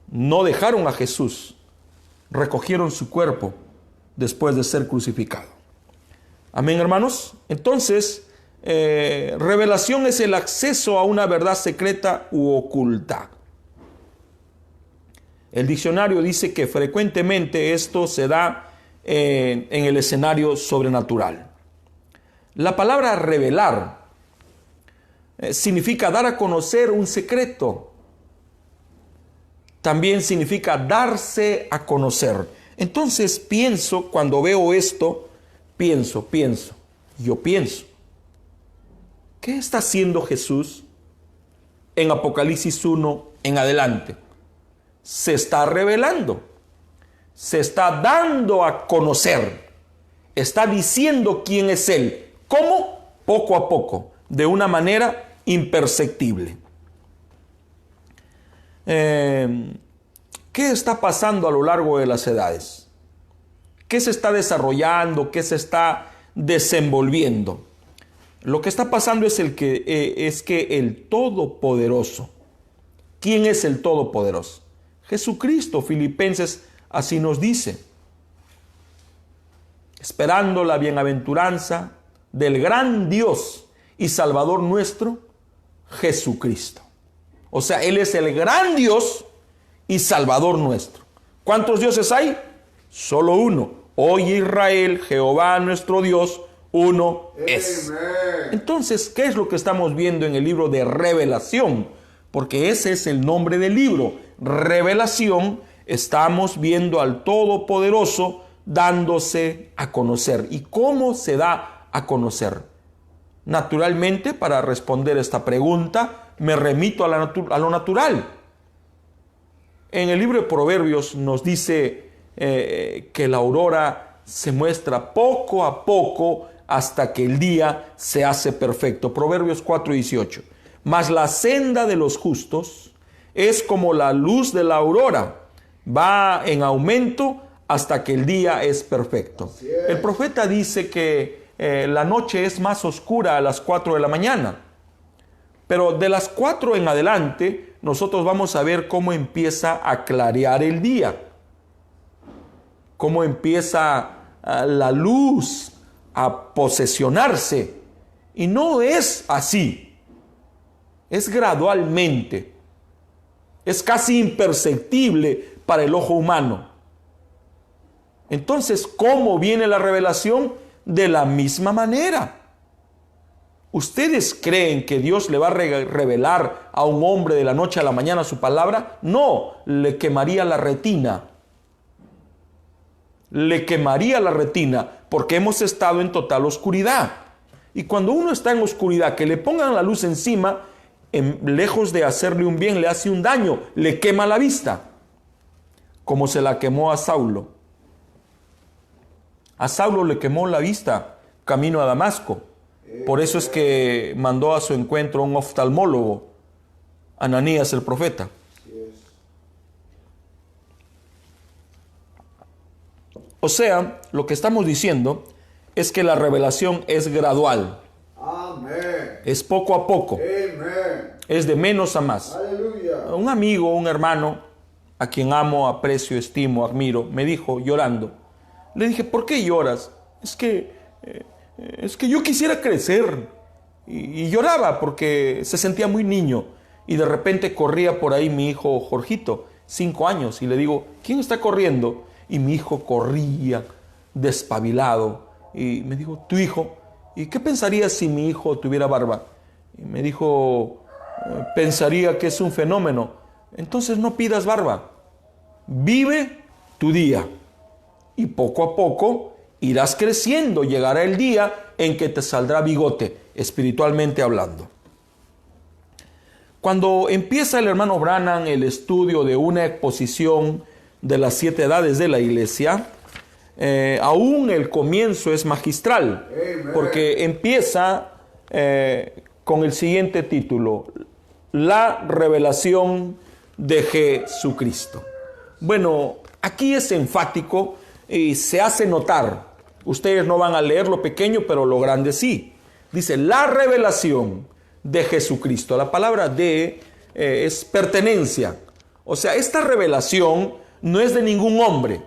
No dejaron a Jesús, recogieron su cuerpo después de ser crucificado. Amén, hermanos. Entonces, revelación es el acceso a una verdad secreta u oculta. El diccionario dice que frecuentemente esto se da en el escenario sobrenatural. La palabra revelar significa dar a conocer un secreto. También significa darse a conocer. Entonces pienso, cuando veo esto, pienso, ¿qué está haciendo Jesús en Apocalipsis 1 en adelante? Se está revelando, se está dando a conocer, está diciendo quién es Él. ¿Cómo? Poco a poco, de una manera imperceptible. ¿Qué está pasando a lo largo de las edades? ¿Qué se está desarrollando? ¿Qué se está desenvolviendo? Lo que está pasando es que el Todopoderoso. ¿Quién es el Todopoderoso? Jesucristo. Filipenses así nos dice. Esperando la bienaventuranza del gran Dios y Salvador nuestro, Jesucristo. O sea, Él es el gran Dios y Salvador nuestro. ¿Cuántos dioses hay? Solo uno. Oye Israel, Jehová nuestro Dios, uno es. Entonces, ¿qué es lo que estamos viendo en el libro de Revelación? Porque ese es el nombre del libro. Revelación, estamos viendo al Todopoderoso dándose a conocer. ¿Y cómo se da a conocer? Naturalmente, para responder esta pregunta, me remito a lo natural. En el libro de Proverbios nos dice que la aurora se muestra poco a poco hasta que el día se hace perfecto. Proverbios 4:18. Mas la senda de los justos es como la luz de la aurora, va en aumento hasta que el día es perfecto. El profeta dice que la noche es más oscura a las 4 de la mañana. Pero de las 4 en adelante, nosotros vamos a ver cómo empieza a clarear el día. Cómo empieza la luz a posesionarse. Y no es así. Es gradualmente. Es casi imperceptible para el ojo humano. Entonces, ¿cómo viene la revelación? De la misma manera. ¿Ustedes creen que Dios le va a revelar a un hombre de la noche a la mañana su palabra? No, le quemaría la retina. Le quemaría la retina porque hemos estado en total oscuridad. Y cuando uno está en oscuridad, que le pongan la luz encima, lejos de hacerle un bien, le hace un daño, le quema la vista, como se la quemó a Saulo. A Saulo le quemó la vista camino a Damasco. Por eso es que mandó a su encuentro a un oftalmólogo, Ananías el profeta. O sea, lo que estamos diciendo es que la revelación es gradual. Amén. Es poco a poco. Amén. Es de menos a más. Aleluya. Un amigo, un hermano, a quien amo, aprecio, estimo, admiro, me dijo llorando. Le dije, ¿por qué lloras? Es que yo quisiera crecer. Y lloraba porque se sentía muy niño. Y de repente corría por ahí mi hijo Jorgito, 5 años. Y le digo, ¿quién está corriendo? Y mi hijo corría despabilado. Y me dijo, tu hijo. ¿Y qué pensarías si mi hijo tuviera barba? Y me dijo, pensaría que es un fenómeno. Entonces no pidas barba. Vive tu día. Y poco a poco irás creciendo. Llegará el día en que te saldrá bigote, espiritualmente hablando. Cuando empieza el hermano Branham el estudio de una exposición de las 7 edades de la iglesia, aún el comienzo es magistral, porque empieza con el siguiente título: La revelación de Jesucristo. Bueno, aquí es enfático y se hace notar. Ustedes no van a leer lo pequeño, pero lo grande sí. Dice, la revelación de Jesucristo. La palabra de es pertenencia. O sea, esta revelación no es de ningún hombre.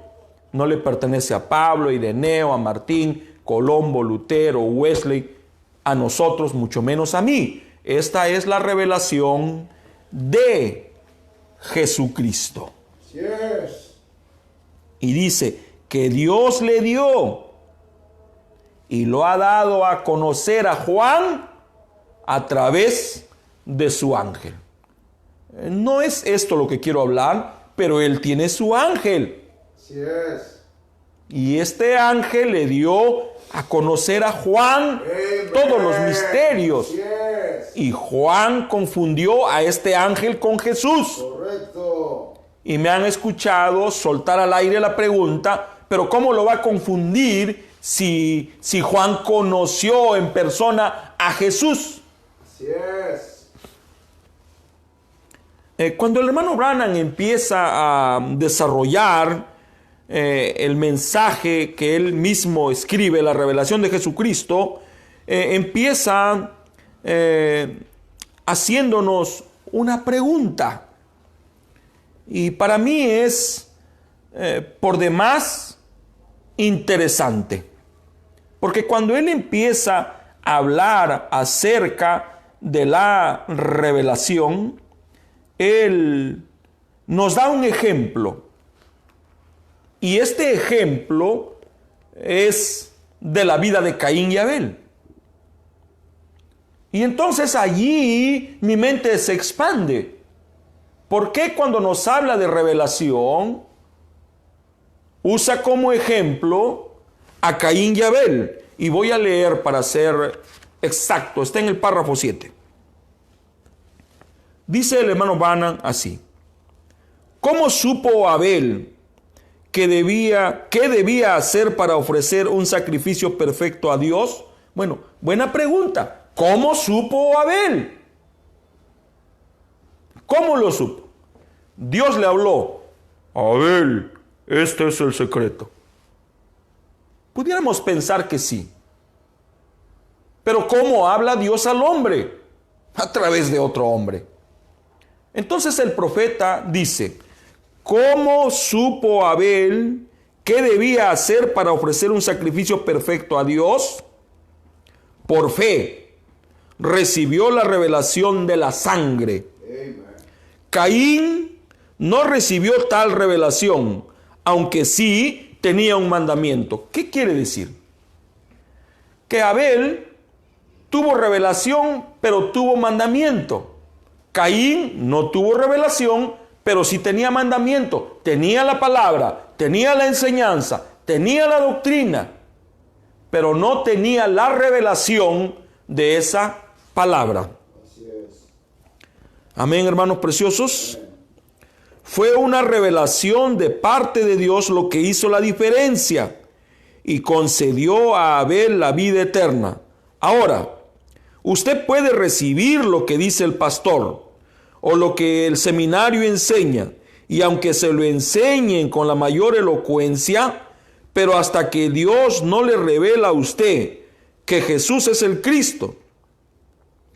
No le pertenece a Pablo, Ireneo, a Martín, Colombo, Lutero, Wesley, a nosotros, mucho menos a mí. Esta es la revelación de Jesucristo. Yes. Y dice que Dios le dio y lo ha dado a conocer a Juan a través de su ángel. No es esto lo que quiero hablar, pero él tiene su ángel. Yes. Y este ángel le dio a conocer a Juan todos los misterios. Yes. Y Juan confundió a este ángel con Jesús. Correcto. Y me han escuchado soltar al aire la pregunta, pero ¿cómo lo va a confundir si Juan conoció en persona a Jesús? Yes. Cuando el hermano Branham empieza a desarrollar el mensaje que él mismo escribe, la revelación de Jesucristo, empieza haciéndonos una pregunta. Y para mí es por demás interesante. Porque cuando él empieza a hablar acerca de la revelación, él nos da un ejemplo. Y este ejemplo es de la vida de Caín y Abel. Y entonces allí mi mente se expande. ¿Por qué cuando nos habla de revelación usa como ejemplo a Caín y Abel? Y voy a leer para ser exacto. Está en el párrafo 7. Dice el hermano Branham así: ¿cómo supo Abel qué debía hacer para ofrecer un sacrificio perfecto a Dios? Bueno, buena pregunta. ¿Cómo supo Abel? ¿Cómo lo supo? Dios le habló: Abel, este es el secreto. Pudiéramos pensar que sí. Pero ¿cómo habla Dios al hombre? A través de otro hombre. Entonces el profeta dice: ¿cómo supo Abel qué debía hacer para ofrecer un sacrificio perfecto a Dios? Por fe recibió la revelación de la sangre. Amen. Caín no recibió tal revelación, aunque sí tenía un mandamiento. ¿Qué quiere decir? Que Abel tuvo revelación, pero tuvo mandamiento. Caín no tuvo revelación, pero sí tenía mandamiento. Tenía la palabra, tenía la enseñanza, tenía la doctrina, pero no tenía la revelación de esa palabra. Así es. Amén, hermanos preciosos. Fue una revelación de parte de Dios lo que hizo la diferencia y concedió a Abel la vida eterna. Ahora, usted puede recibir lo que dice el pastor o lo que el seminario enseña, y aunque se lo enseñen con la mayor elocuencia, pero hasta que Dios no le revela a usted que Jesús es el Cristo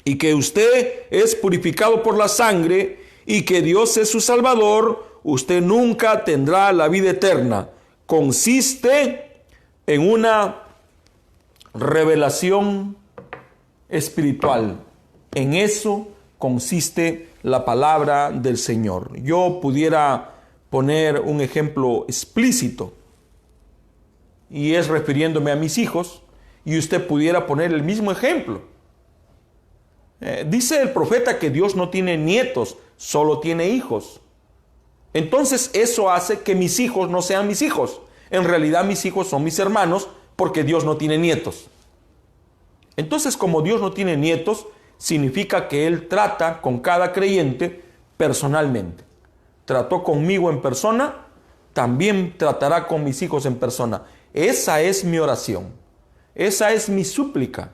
y que usted es purificado por la sangre y que Dios es su Salvador, usted nunca tendrá la vida eterna. Consiste en una revelación espiritual. En eso consiste la palabra del Señor. Yo pudiera poner un ejemplo explícito, y es refiriéndome a mis hijos, y usted pudiera poner el mismo ejemplo. Dice el profeta que Dios no tiene nietos, solo tiene hijos. Entonces eso hace que mis hijos no sean mis hijos. En realidad mis hijos son mis hermanos, porque Dios no tiene nietos. Entonces, como Dios no tiene nietos, significa que Él trata con cada creyente personalmente. Trató conmigo en persona, también tratará con mis hijos en persona. Esa es mi oración, esa es mi súplica,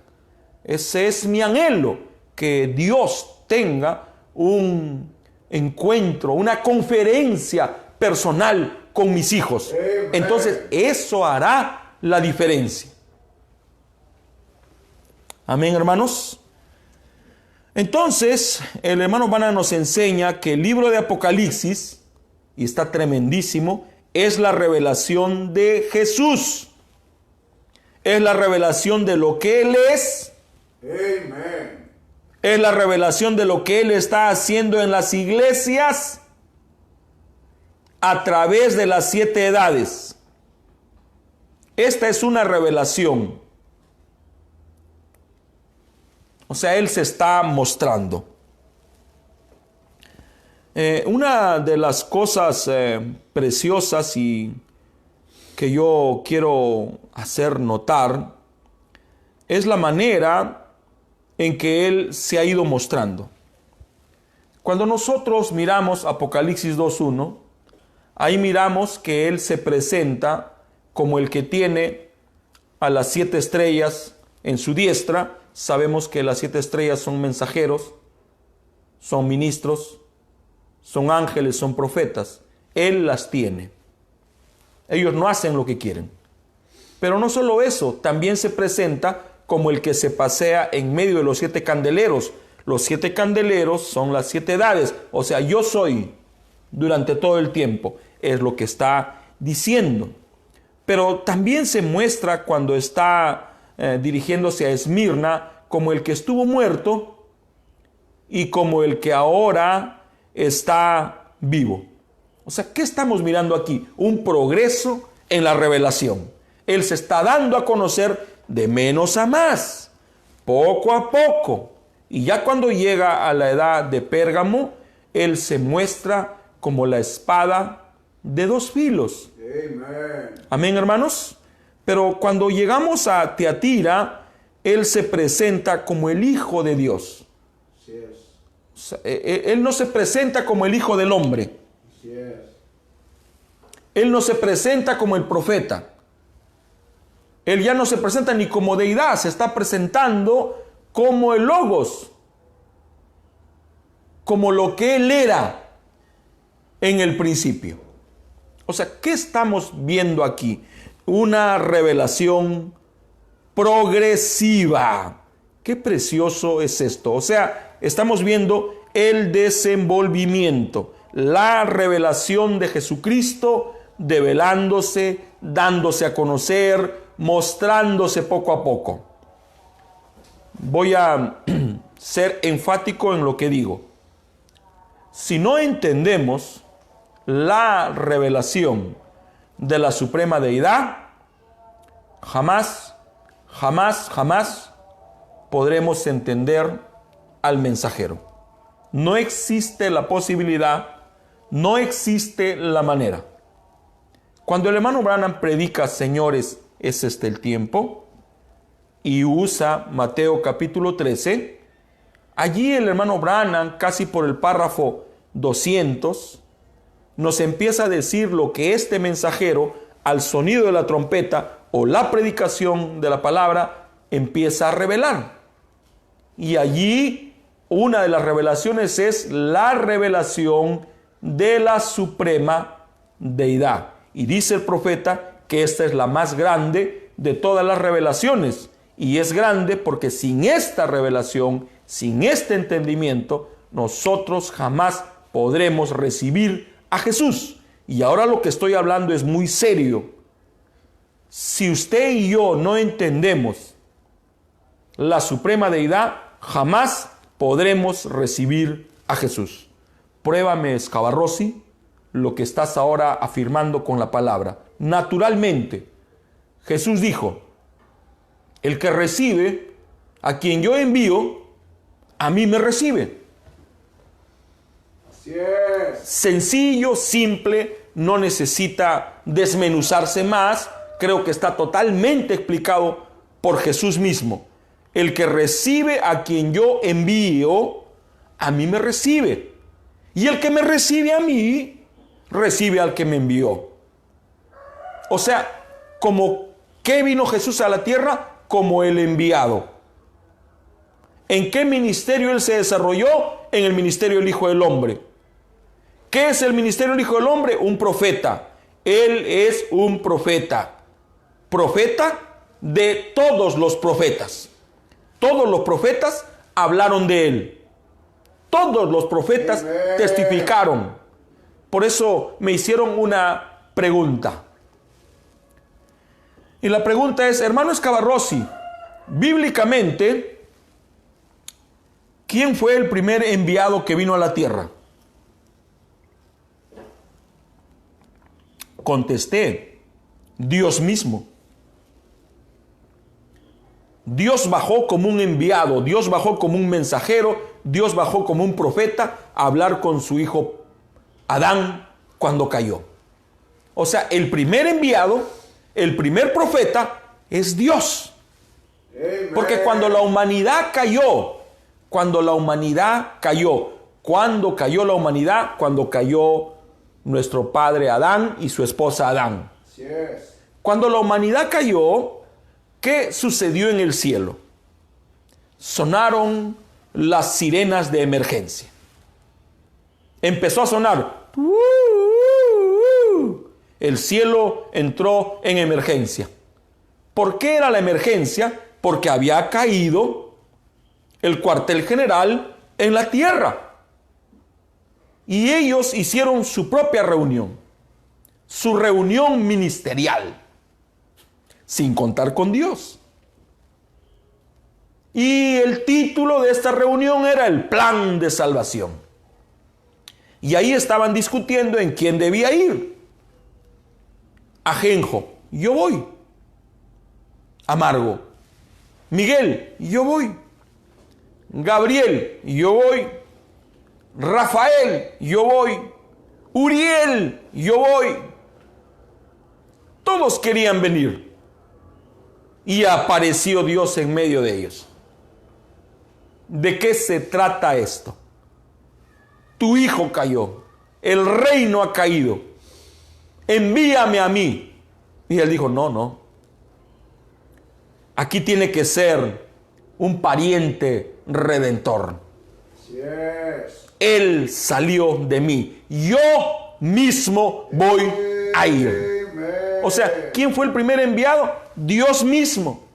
ese es mi anhelo, que Dios tenga un encuentro, una conferencia personal con mis hijos. Entonces, eso hará la diferencia. Amén, hermanos. Entonces, el hermano Branham nos enseña que el libro de Apocalipsis, y está tremendísimo, es la revelación de Jesús. Es la revelación de lo que Él es. Amén. Es la revelación de lo que Él está haciendo en las iglesias a través de las 7 edades. Esta es una revelación. O sea, Él se está mostrando. Una de las cosas preciosas y que yo quiero hacer notar es la manera en que Él se ha ido mostrando. Cuando nosotros miramos Apocalipsis 2:1, ahí miramos que Él se presenta como el que tiene a las 7 estrellas en su diestra. Sabemos que las 7 estrellas son mensajeros, son ministros, son ángeles, son profetas. Él las tiene. Ellos no hacen lo que quieren. Pero no solo eso, también se presenta como el que se pasea en medio de los 7 candeleros. Los 7 candeleros son las 7 edades. O sea, yo soy durante todo el tiempo. Es lo que está diciendo. Pero también se muestra cuando está dirigiéndose a Esmirna como el que estuvo muerto y como el que ahora está vivo. O sea, ¿qué estamos mirando aquí? Un progreso en la revelación. Él se está dando a conocer de menos a más, poco a poco. Y ya cuando llega a la edad de Pérgamo, Él se muestra como la espada de 2 filos. Amén. Amén, hermanos. Pero cuando llegamos a Tiatira, Él se presenta como el Hijo de Dios. Sí es. O sea, Él no se presenta como el Hijo del hombre. Sí es. Él no se presenta como el profeta. Él ya no se presenta ni como deidad, se está presentando como el Logos, como lo que Él era en el principio. O sea, ¿qué estamos viendo aquí? Una revelación progresiva. Qué precioso es esto. O sea, estamos viendo el desenvolvimiento, la revelación de Jesucristo, develándose, dándose a conocer, mostrándose poco a poco. Voy a ser enfático en lo que digo. Si no entendemos la revelación de la suprema deidad, jamás podremos entender al mensajero. No existe la posibilidad, no existe la manera. Cuando el hermano Branham predica, señores, es este el tiempo, y usa Mateo capítulo 13, allí el hermano Branham, casi por el párrafo 200, nos empieza a decir lo que este mensajero, al sonido de la trompeta o la predicación de la palabra, empieza a revelar. Y allí una de las revelaciones es la revelación de la suprema deidad. Y dice el profeta que esta es la más grande de todas las revelaciones. Y es grande porque sin esta revelación, sin este entendimiento, nosotros jamás podremos recibir a Jesús. Y ahora lo que estoy hablando es muy serio. Si usted y yo no entendemos la suprema deidad, jamás podremos recibir a Jesús. Pruébame, Scavarrossi, lo que estás ahora afirmando con la palabra. Naturalmente, Jesús dijo, el que recibe a quien yo envío, a mí me recibe. Así es. Sencillo, simple, no necesita desmenuzarse más. Creo que está totalmente explicado por Jesús mismo. El que recibe a quien yo envío, a mí me recibe. Y el que me recibe a mí, recibe al que me envió. O sea, como ¿qué vino Jesús a la tierra? Como el enviado. ¿En qué ministerio Él se desarrolló? En el ministerio del Hijo del Hombre. ¿Qué es el ministerio del Hijo del Hombre? Un profeta. Él es un profeta. Profeta de todos los profetas. Todos los profetas hablaron de Él. Todos los profetas testificaron. Por eso me hicieron una pregunta. Y la pregunta es, hermano Scavarrossi, bíblicamente, ¿quién fue el primer enviado que vino a la tierra? Contesté, Dios mismo. Dios bajó como un enviado, Dios bajó como un mensajero, Dios bajó como un profeta a hablar con su hijo Adán cuando cayó. O sea, el primer enviado, el primer profeta es Dios. Amen. Porque cuando la humanidad cayó, cuando cayó nuestro padre Adán y su esposa Adán. Yes. Cuando la humanidad cayó, ¿qué sucedió en el cielo? Sonaron las sirenas de emergencia. empezó a sonar. El cielo entró en emergencia. ¿Por qué era la emergencia? Porque había caído el cuartel general en la tierra. Y ellos hicieron su propia reunión, su reunión ministerial, sin contar con Dios. Y el título de esta reunión era el plan de salvación. Y ahí estaban discutiendo en quién debía ir. Ajenjo, yo voy. Amargo, Miguel, yo voy. Gabriel, yo voy. Rafael, yo voy. Uriel, yo voy. Todos querían venir. Y apareció Dios en medio de ellos. ¿De qué se trata esto? Tu hijo cayó. El reino ha caído. Envíame a mí. Y él dijo, no. Aquí tiene que ser un pariente redentor. Así es. Él salió de mí. Yo mismo voy a ir. O sea, ¿quién fue el primer enviado? Dios mismo.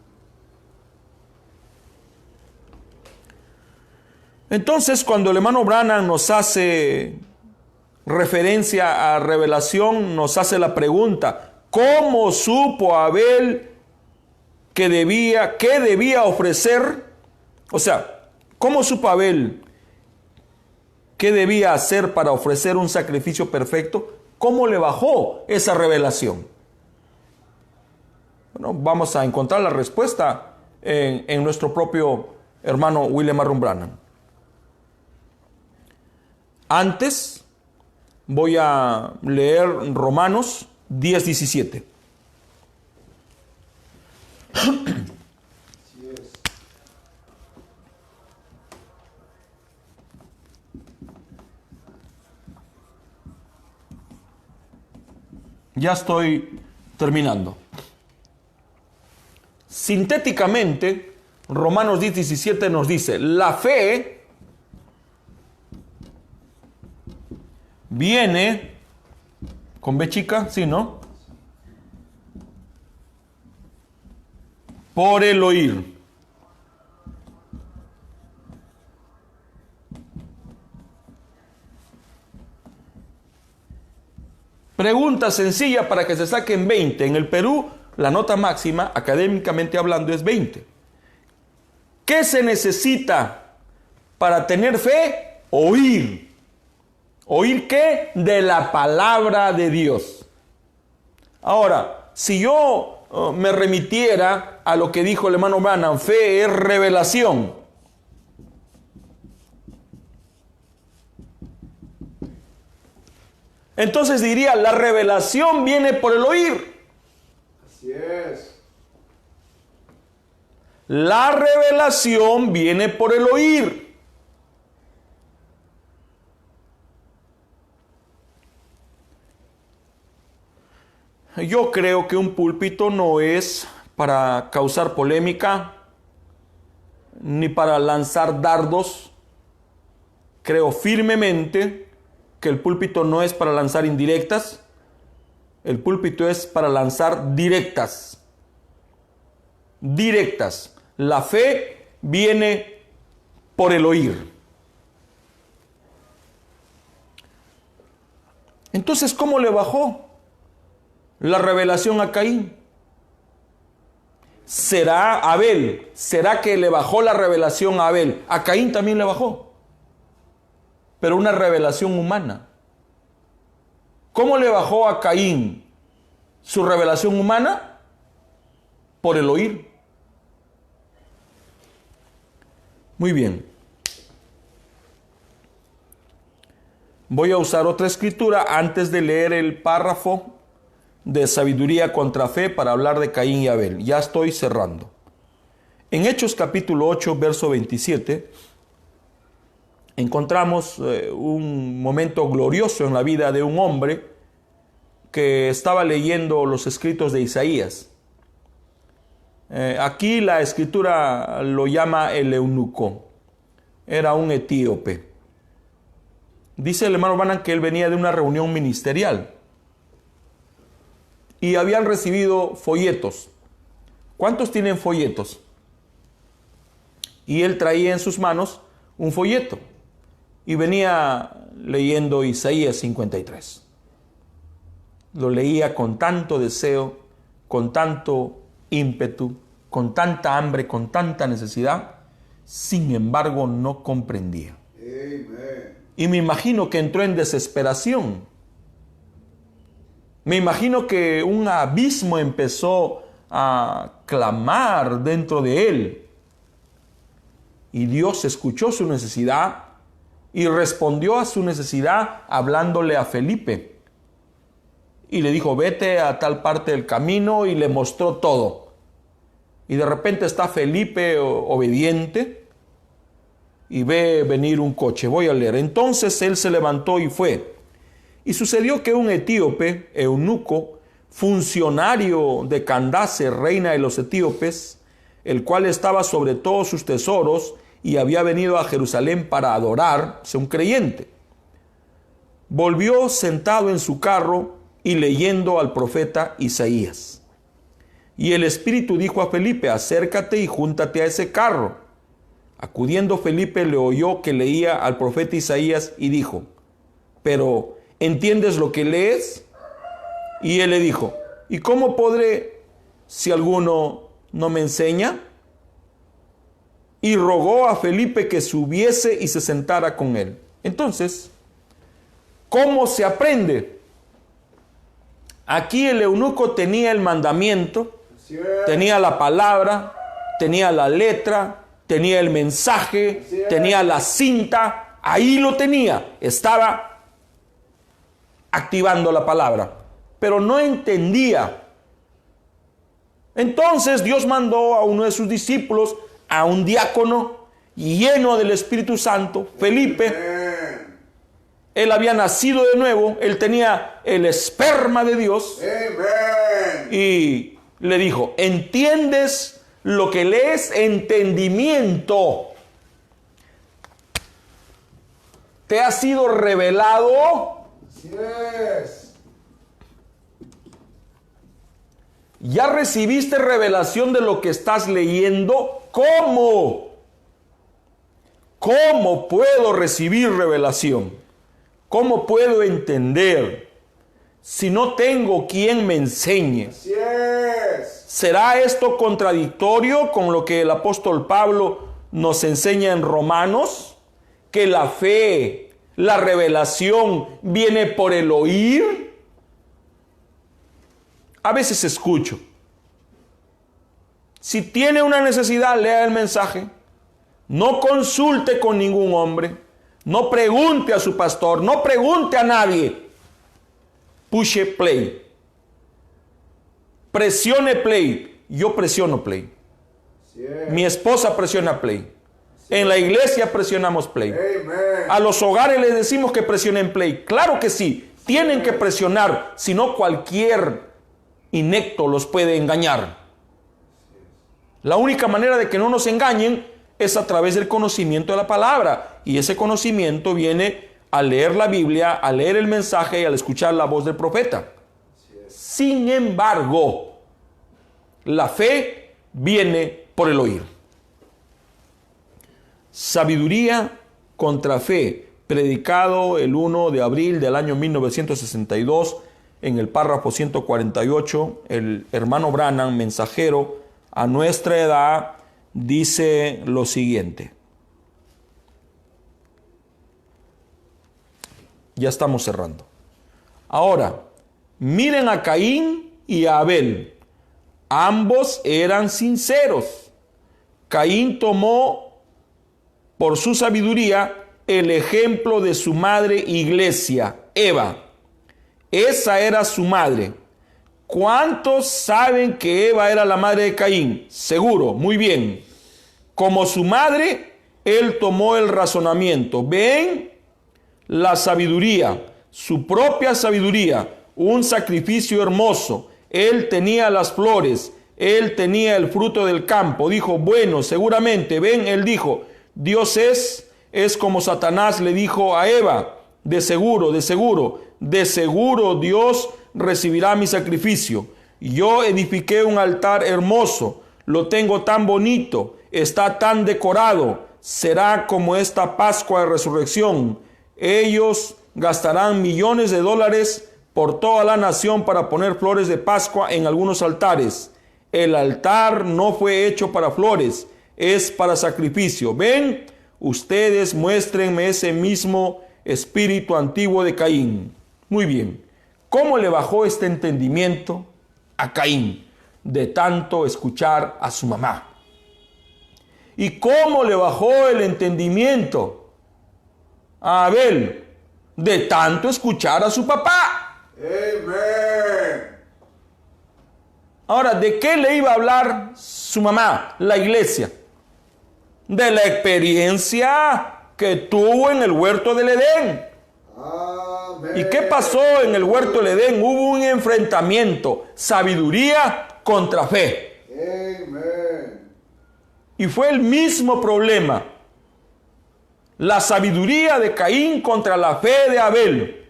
Entonces, cuando el hermano Branham nos hace referencia a revelación, nos hace la pregunta, ¿cómo supo Abel qué debía ofrecer? O sea, ¿cómo supo Abel qué debía hacer para ofrecer un sacrificio perfecto? ¿Cómo le bajó esa revelación? Bueno, vamos a encontrar la respuesta en nuestro propio hermano William Marron Branham. Antes voy a leer Romanos 10:17. Ya estoy terminando. Sintéticamente, Romanos 10:17 nos dice, la fe viene, con B chica, ¿sí, no? Por el oír. Pregunta sencilla para que se saquen 20. En el Perú, la nota máxima, académicamente hablando, es 20. ¿Qué se necesita para tener fe? Oír. ¿Oír qué? De la palabra de Dios. Ahora, si yo me remitiera a lo que dijo el hermano Branham, fe es revelación. Entonces diría, la revelación viene por el oír. Así es. La revelación viene por el oír. Yo creo que un púlpito no es para causar polémica, ni para lanzar dardos. Creo firmemente que el púlpito no es para lanzar indirectas, el púlpito es para lanzar directas. Directas. La fe viene por el oír. Entonces, ¿cómo le bajó la revelación a Caín? ¿Será Abel? ¿Será que le bajó la revelación a Abel? A Caín también le bajó, pero una revelación humana. ¿Cómo le bajó a Caín su revelación humana? Por el oír. Muy bien. Voy a usar otra escritura antes de leer el párrafo de sabiduría contra fe para hablar de Caín y Abel. Ya estoy cerrando. En Hechos capítulo 8, verso 27, encontramos un momento glorioso en la vida de un hombre que estaba leyendo los escritos de Isaías. Aquí la escritura lo llama el eunuco. Era un etíope. Dice el hermano Branham que él venía de una reunión ministerial y habían recibido folletos. ¿Cuántos tienen folletos? Y él traía en sus manos un folleto y venía leyendo Isaías 53. Lo leía con tanto deseo, con tanto ímpetu, con tanta hambre, con tanta necesidad. Sin embargo, no comprendía. Amen. Y me imagino que entró en desesperación. Me imagino que un abismo empezó a clamar dentro de él. Y Dios escuchó su necesidad y respondió a su necesidad hablándole a Felipe. Y le dijo, vete a tal parte del camino, y le mostró todo. Y de repente está Felipe obediente y ve venir un coche. Voy a leer. Entonces él se levantó y fue. Y sucedió que un etíope, eunuco, funcionario de Candace, reina de los etíopes, el cual estaba sobre todos sus tesoros y había venido a Jerusalén para adorar, un creyente, volvió sentado en su carro y leyendo al profeta Isaías. Y el Espíritu dijo a Felipe, acércate y júntate a ese carro. Acudiendo Felipe le oyó que leía al profeta Isaías y dijo, pero ¿entiendes lo que lees? Y él le dijo, ¿y cómo podré si alguno no me enseña? Y rogó a Felipe que subiese y se sentara con él. Entonces, ¿cómo se aprende? Aquí el eunuco tenía el mandamiento, tenía la palabra, tenía la letra, tenía el mensaje, tenía la cinta, ahí lo tenía, estaba activando la palabra, pero no entendía. Entonces Dios mandó a uno de sus discípulos, a un diácono lleno del Espíritu Santo, Felipe. Él había nacido de nuevo, él tenía el esperma de Dios. Y le dijo, ¿entiendes lo que lees? Entendimiento. ¿Te ha sido revelado? ¿Ya recibiste revelación de lo que estás leyendo? ¿Cómo? ¿Cómo puedo recibir revelación? ¿Cómo puedo entender si no tengo quien me enseñe? Así es. ¿Será esto contradictorio con lo que el apóstol Pablo nos enseña en Romanos? Que la fe, la revelación viene por el oír. A veces escucho. Si tiene una necesidad, lea el mensaje. No consulte con ningún hombre. No pregunte a su pastor. No pregunte a nadie. Push play. Presione play. Yo presiono play. Mi esposa presiona play. En la iglesia presionamos play. A los hogares les decimos que presionen play. Claro que sí. Tienen que presionar. Si no, cualquier inepto los puede engañar. La única manera de que no nos engañen es a través del conocimiento de la palabra. Y ese conocimiento viene al leer la Biblia, al leer el mensaje y al escuchar la voz del profeta. Sin embargo, la fe viene por el oír. Sabiduría contra fe, predicado el 1 de abril del año 1962, en el párrafo 148, el hermano Branham, mensajero a nuestra edad, dice lo siguiente. Ya estamos cerrando. Ahora, miren a Caín y a Abel. Ambos eran sinceros. Caín tomó por su sabiduría el ejemplo de su madre iglesia, Eva. Esa era su madre. ¿Cuántos saben que Eva era la madre de Caín? Seguro, muy bien. Como su madre, él tomó el razonamiento. ¿Ven? La sabiduría, su propia sabiduría, un sacrificio hermoso. Él tenía las flores, él tenía el fruto del campo. Dijo, bueno, seguramente, ven, él dijo, Dios es como Satanás le dijo a Eva, De seguro, Dios recibirá mi sacrificio. Yo edifiqué un altar hermoso, lo tengo tan bonito, está tan decorado, será como esta Pascua de Resurrección. Ellos gastarán millones de dólares por toda la nación para poner flores de Pascua en algunos altares. El altar no fue hecho para flores, es para sacrificio. ¿Ven? Ustedes muéstrenme ese mismo espíritu antiguo de Caín. Muy bien. ¿Cómo le bajó este entendimiento a Caín de tanto escuchar a su mamá? ¿Y cómo le bajó el entendimiento a Abel de tanto escuchar a su papá? Amén. Ahora, ¿de qué le iba a hablar su mamá, la iglesia? De la experiencia que tuvo en el huerto del Edén. Amén. ¿Y qué pasó en el huerto del Edén? Hubo un enfrentamiento, sabiduría contra fe. Amén. Y fue el mismo problema. La sabiduría de Caín contra la fe de Abel.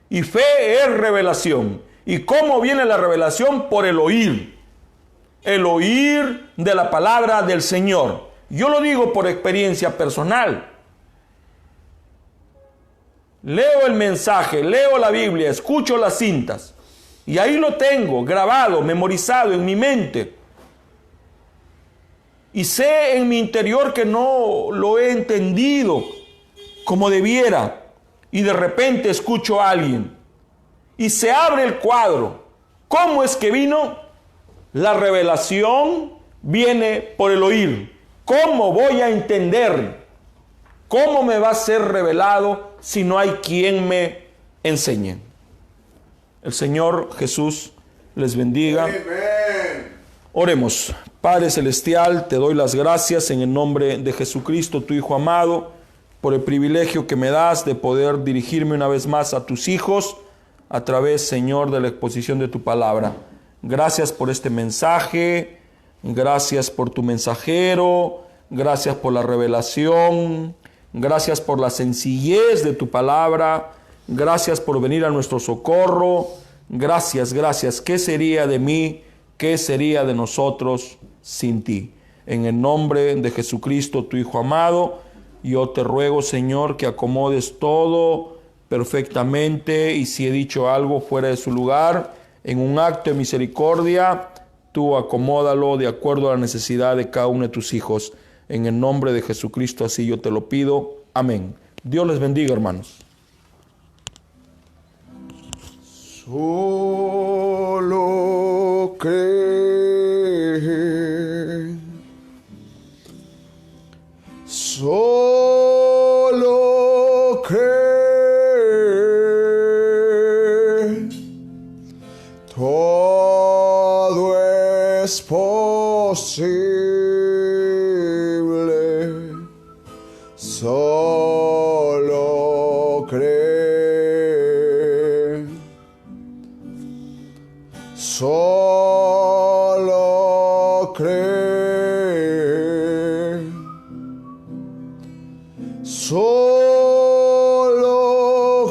Y fe es revelación. ¿Y cómo viene la revelación? Por el oír. El oír de la palabra del Señor. Yo lo digo por experiencia personal. Leo el mensaje, leo la Biblia, escucho las cintas. Y ahí lo tengo, grabado, memorizado en mi mente. Y sé en mi interior que no lo he entendido como debiera. Y de repente escucho a alguien. Y se abre el cuadro. ¿Cómo es que vino? La revelación viene por el oír. ¿Cómo voy a entender? ¿Cómo me va a ser revelado si no hay quien me enseñe? El Señor Jesús les bendiga. Amén. Oremos. Padre Celestial, te doy las gracias en el nombre de Jesucristo, tu Hijo amado, por el privilegio que me das de poder dirigirme una vez más a tus hijos a través, Señor, de la exposición de tu palabra. Gracias por este mensaje, gracias por tu mensajero, gracias por la revelación, gracias por la sencillez de tu palabra, gracias por venir a nuestro socorro, gracias. ¿Qué sería de mí? ¿Qué sería de nosotros sin ti? En el nombre de Jesucristo, tu Hijo amado, yo te ruego, Señor, que acomodes todo perfectamente, y si he dicho algo fuera de su lugar, en un acto de misericordia, tú acomódalo de acuerdo a la necesidad de cada uno de tus hijos. En el nombre de Jesucristo, así yo te lo pido. Amén. Dios les bendiga, hermanos. Solo cree. Solo cree. Todo es posible. Solo cree. Solo cree. Solo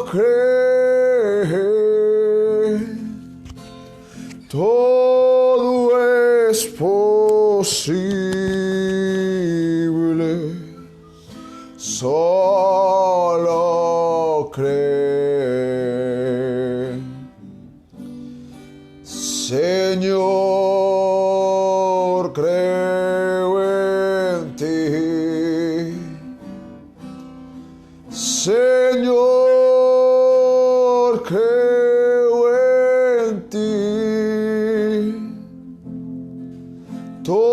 cree. Todo es posible. Solo cree. Señor, creo en ti. Señor, creo en ti. Todo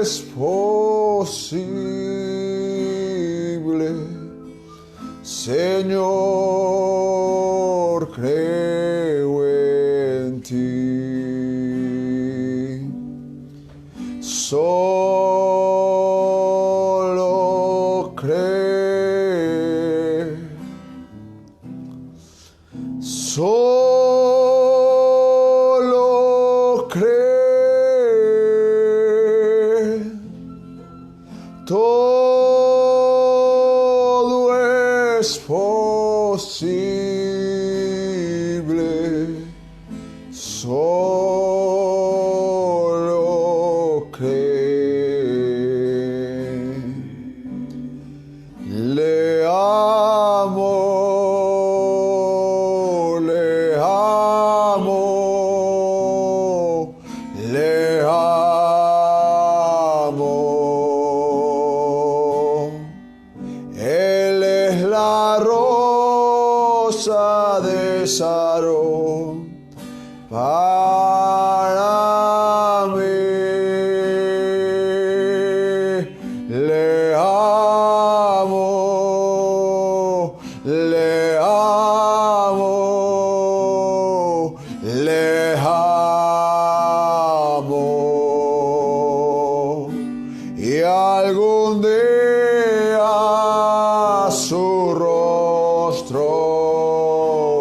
es posible. Señor, creo en ti. Solo cree. Solo cree. Todo le amo. Él es la rosa de Sarón para mí. Le amo, le amo, le amo. Y algún día su rostro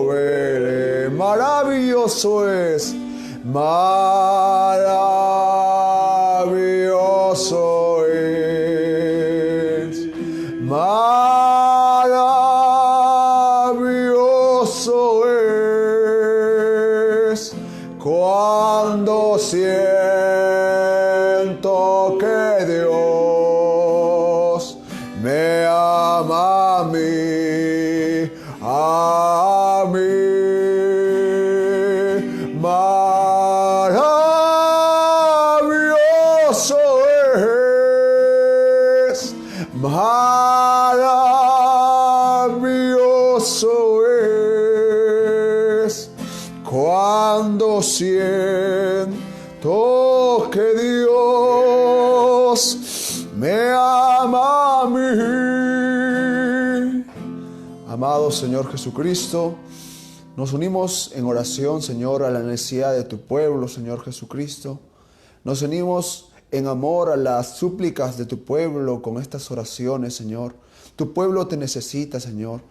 veré. Maravilloso es, maravilloso es, maravilloso es cuando siento que Dios me ama a mí, a mí. Maravilloso es, maravilloso es cuando siento que Dios me ama a mí. Amado Señor Jesucristo, nos unimos en oración, Señor, a la necesidad de tu pueblo, Señor Jesucristo. Nos unimos en amor a las súplicas de tu pueblo con estas oraciones, Señor. Tu pueblo te necesita, Señor.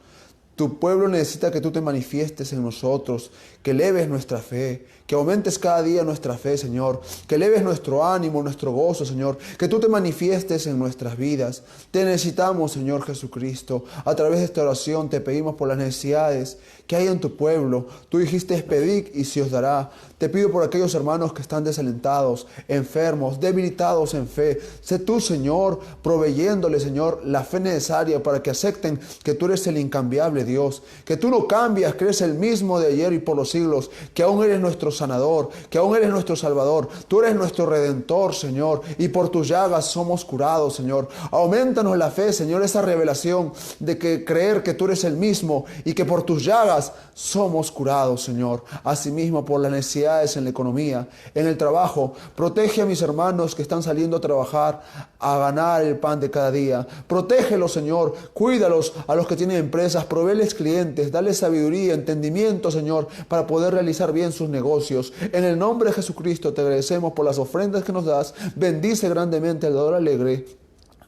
Tu pueblo necesita que tú te manifiestes en nosotros, que eleves nuestra fe, que aumentes cada día nuestra fe, Señor, que eleves nuestro ánimo, nuestro gozo, Señor, que tú te manifiestes en nuestras vidas. Te necesitamos, Señor Jesucristo. A través de esta oración te pedimos por las necesidades que hay en tu pueblo. Tú dijiste, pedid y se os dará. Te pido por aquellos hermanos que están desalentados, enfermos, debilitados en fe. Sé tú, Señor, proveyéndole, Señor, la fe necesaria para que acepten que tú eres el incambiable Dios, que tú no cambias, que eres el mismo de ayer y por los siglos, que aún eres nuestro sanador, que aún eres nuestro salvador. Tú eres nuestro redentor, Señor, y por tus llagas somos curados, Señor. Aumentanos la fe, Señor, esa revelación de que creer que tú eres el mismo y que por tus llagas somos curados, Señor. Asimismo, por las necesidades en la economía, en el trabajo, protege a mis hermanos que están saliendo a trabajar, a ganar el pan de cada día. Protégelos, Señor. Cuídalos a los que tienen empresas, provéeles clientes, dale sabiduría, entendimiento, Señor, para poder realizar bien sus negocios. En el nombre de Jesucristo te agradecemos por las ofrendas que nos das. Bendice grandemente al dador alegre.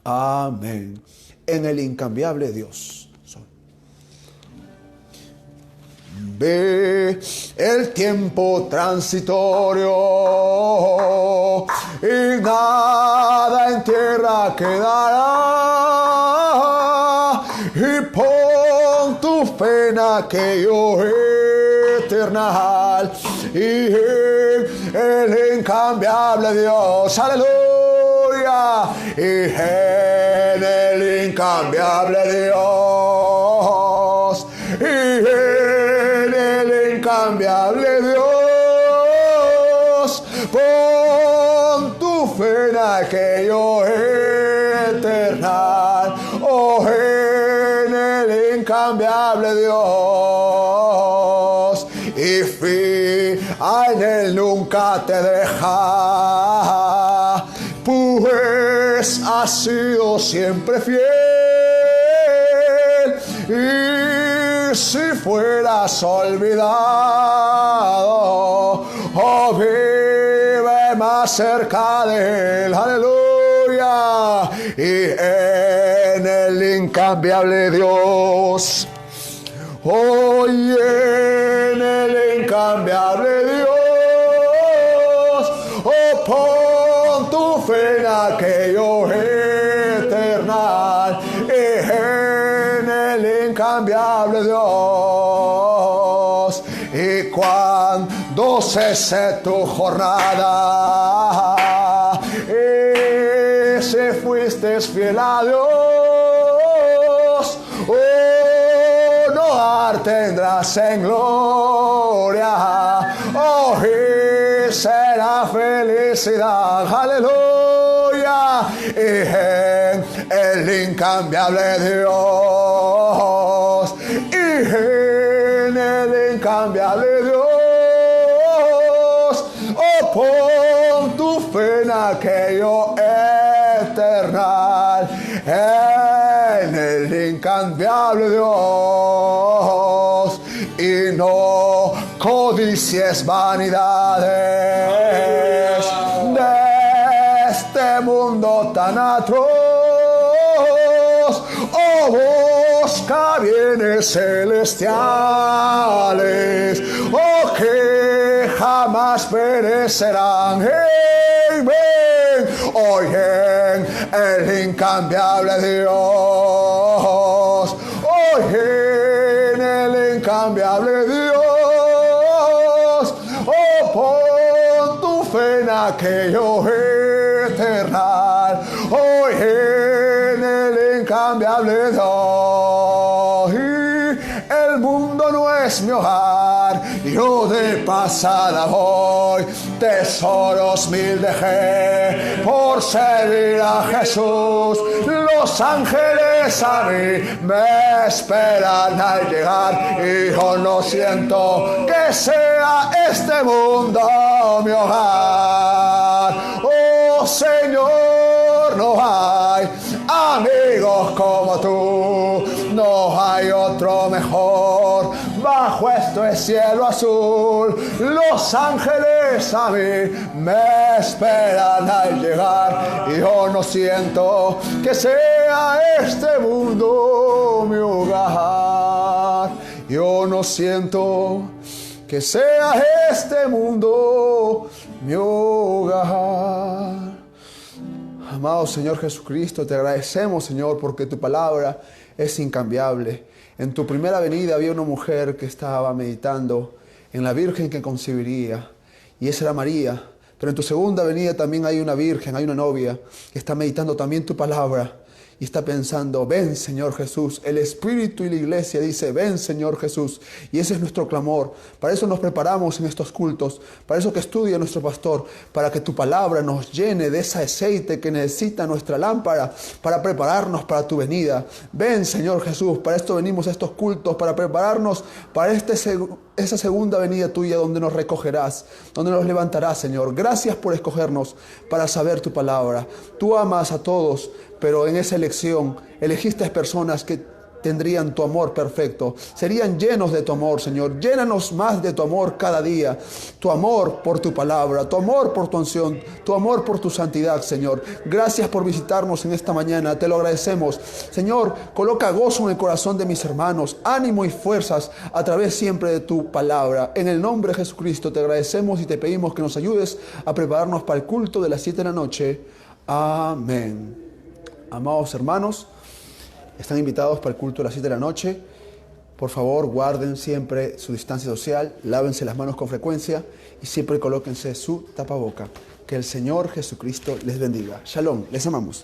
Amén. En el incambiable Dios. Ve el tiempo transitorio y nada en tierra quedará, y pon tu fe en aquello eternal y en el incambiable Dios. Aleluya. Y en el incambiable Dios. Y en el incambiable Dios, pon tu fe en aquello eternal, oh, en el incambiable Dios, y fía en él nunca te deja, pues has sido siempre fiel. Y si fueras olvidado, oh, vive más cerca de él. Aleluya. Y en el incambiable Dios, oh, y en el incambiable Dios, oh, pon tu fe en aquello eternal. Incambiable Dios, y cuando cese tu jornada, si fuiste fiel a Dios, honor tendrás en gloria, oh, y será felicidad. Aleluya. Y en el incambiable Dios. Y en el incambiable Dios. Oh, pon tu fe en aquello eternal. En el incambiable Dios. Y no codicies vanidades de este mundo tan atroz. Oh, busca bienes celestiales, oh, que jamás perecerán. Amen. Hoy en el incambiable Dios. Hoy en el incambiable Dios. Oh, pon tu fe en aquello eternal. Hoy en el incambiable Dios. Y el mundo no es mi hogar, yo de pasada voy. Tesoros mil dejé por servir a Jesús. Los ángeles a mí me esperan al llegar. Y yo no siento que sea este mundo mi hogar. Oh Señor, no hay amigos como tú, no hay otro mejor bajo este cielo azul. Los ángeles a mí me esperan al llegar. Y yo no siento que sea este mundo mi hogar. Yo no siento que sea este mundo mi hogar. Amado Señor Jesucristo, te agradecemos, Señor, porque tu palabra es incambiable. En tu primera venida había una mujer que estaba meditando en la Virgen que concebiría, y esa era María. Pero en tu segunda venida también hay una virgen, hay una novia que está meditando también tu palabra y está pensando, ven Señor Jesús. El Espíritu y la Iglesia dice, ven Señor Jesús. Y ese es nuestro clamor. Para eso nos preparamos en estos cultos, para eso que estudia nuestro pastor, para que tu palabra nos llene de ese aceite que necesita nuestra lámpara para prepararnos para tu venida. Ven Señor Jesús, para esto venimos a estos cultos, para prepararnos para esa segunda venida tuya, donde nos recogerás, donde nos levantarás, Señor. Gracias por escogernos para saber tu palabra. Tú amas a todos, pero en esa elección elegiste personas que tendrían tu amor perfecto, serían llenos de tu amor, Señor. Llénanos más de tu amor cada día, tu amor por tu palabra, tu amor por tu unción, tu amor por tu santidad, Señor. Gracias por visitarnos en esta mañana, te lo agradecemos. Señor, coloca gozo en el corazón de mis hermanos, ánimo y fuerzas a través siempre de tu palabra. En el nombre de Jesucristo te agradecemos y te pedimos que nos ayudes a prepararnos para el culto de las 7 de la noche. Amén. Amados hermanos, están invitados para el culto de las 7 de la noche. Por favor, guarden siempre su distancia social, lávense las manos con frecuencia y siempre colóquense su tapaboca. Que el Señor Jesucristo les bendiga. Shalom, les amamos.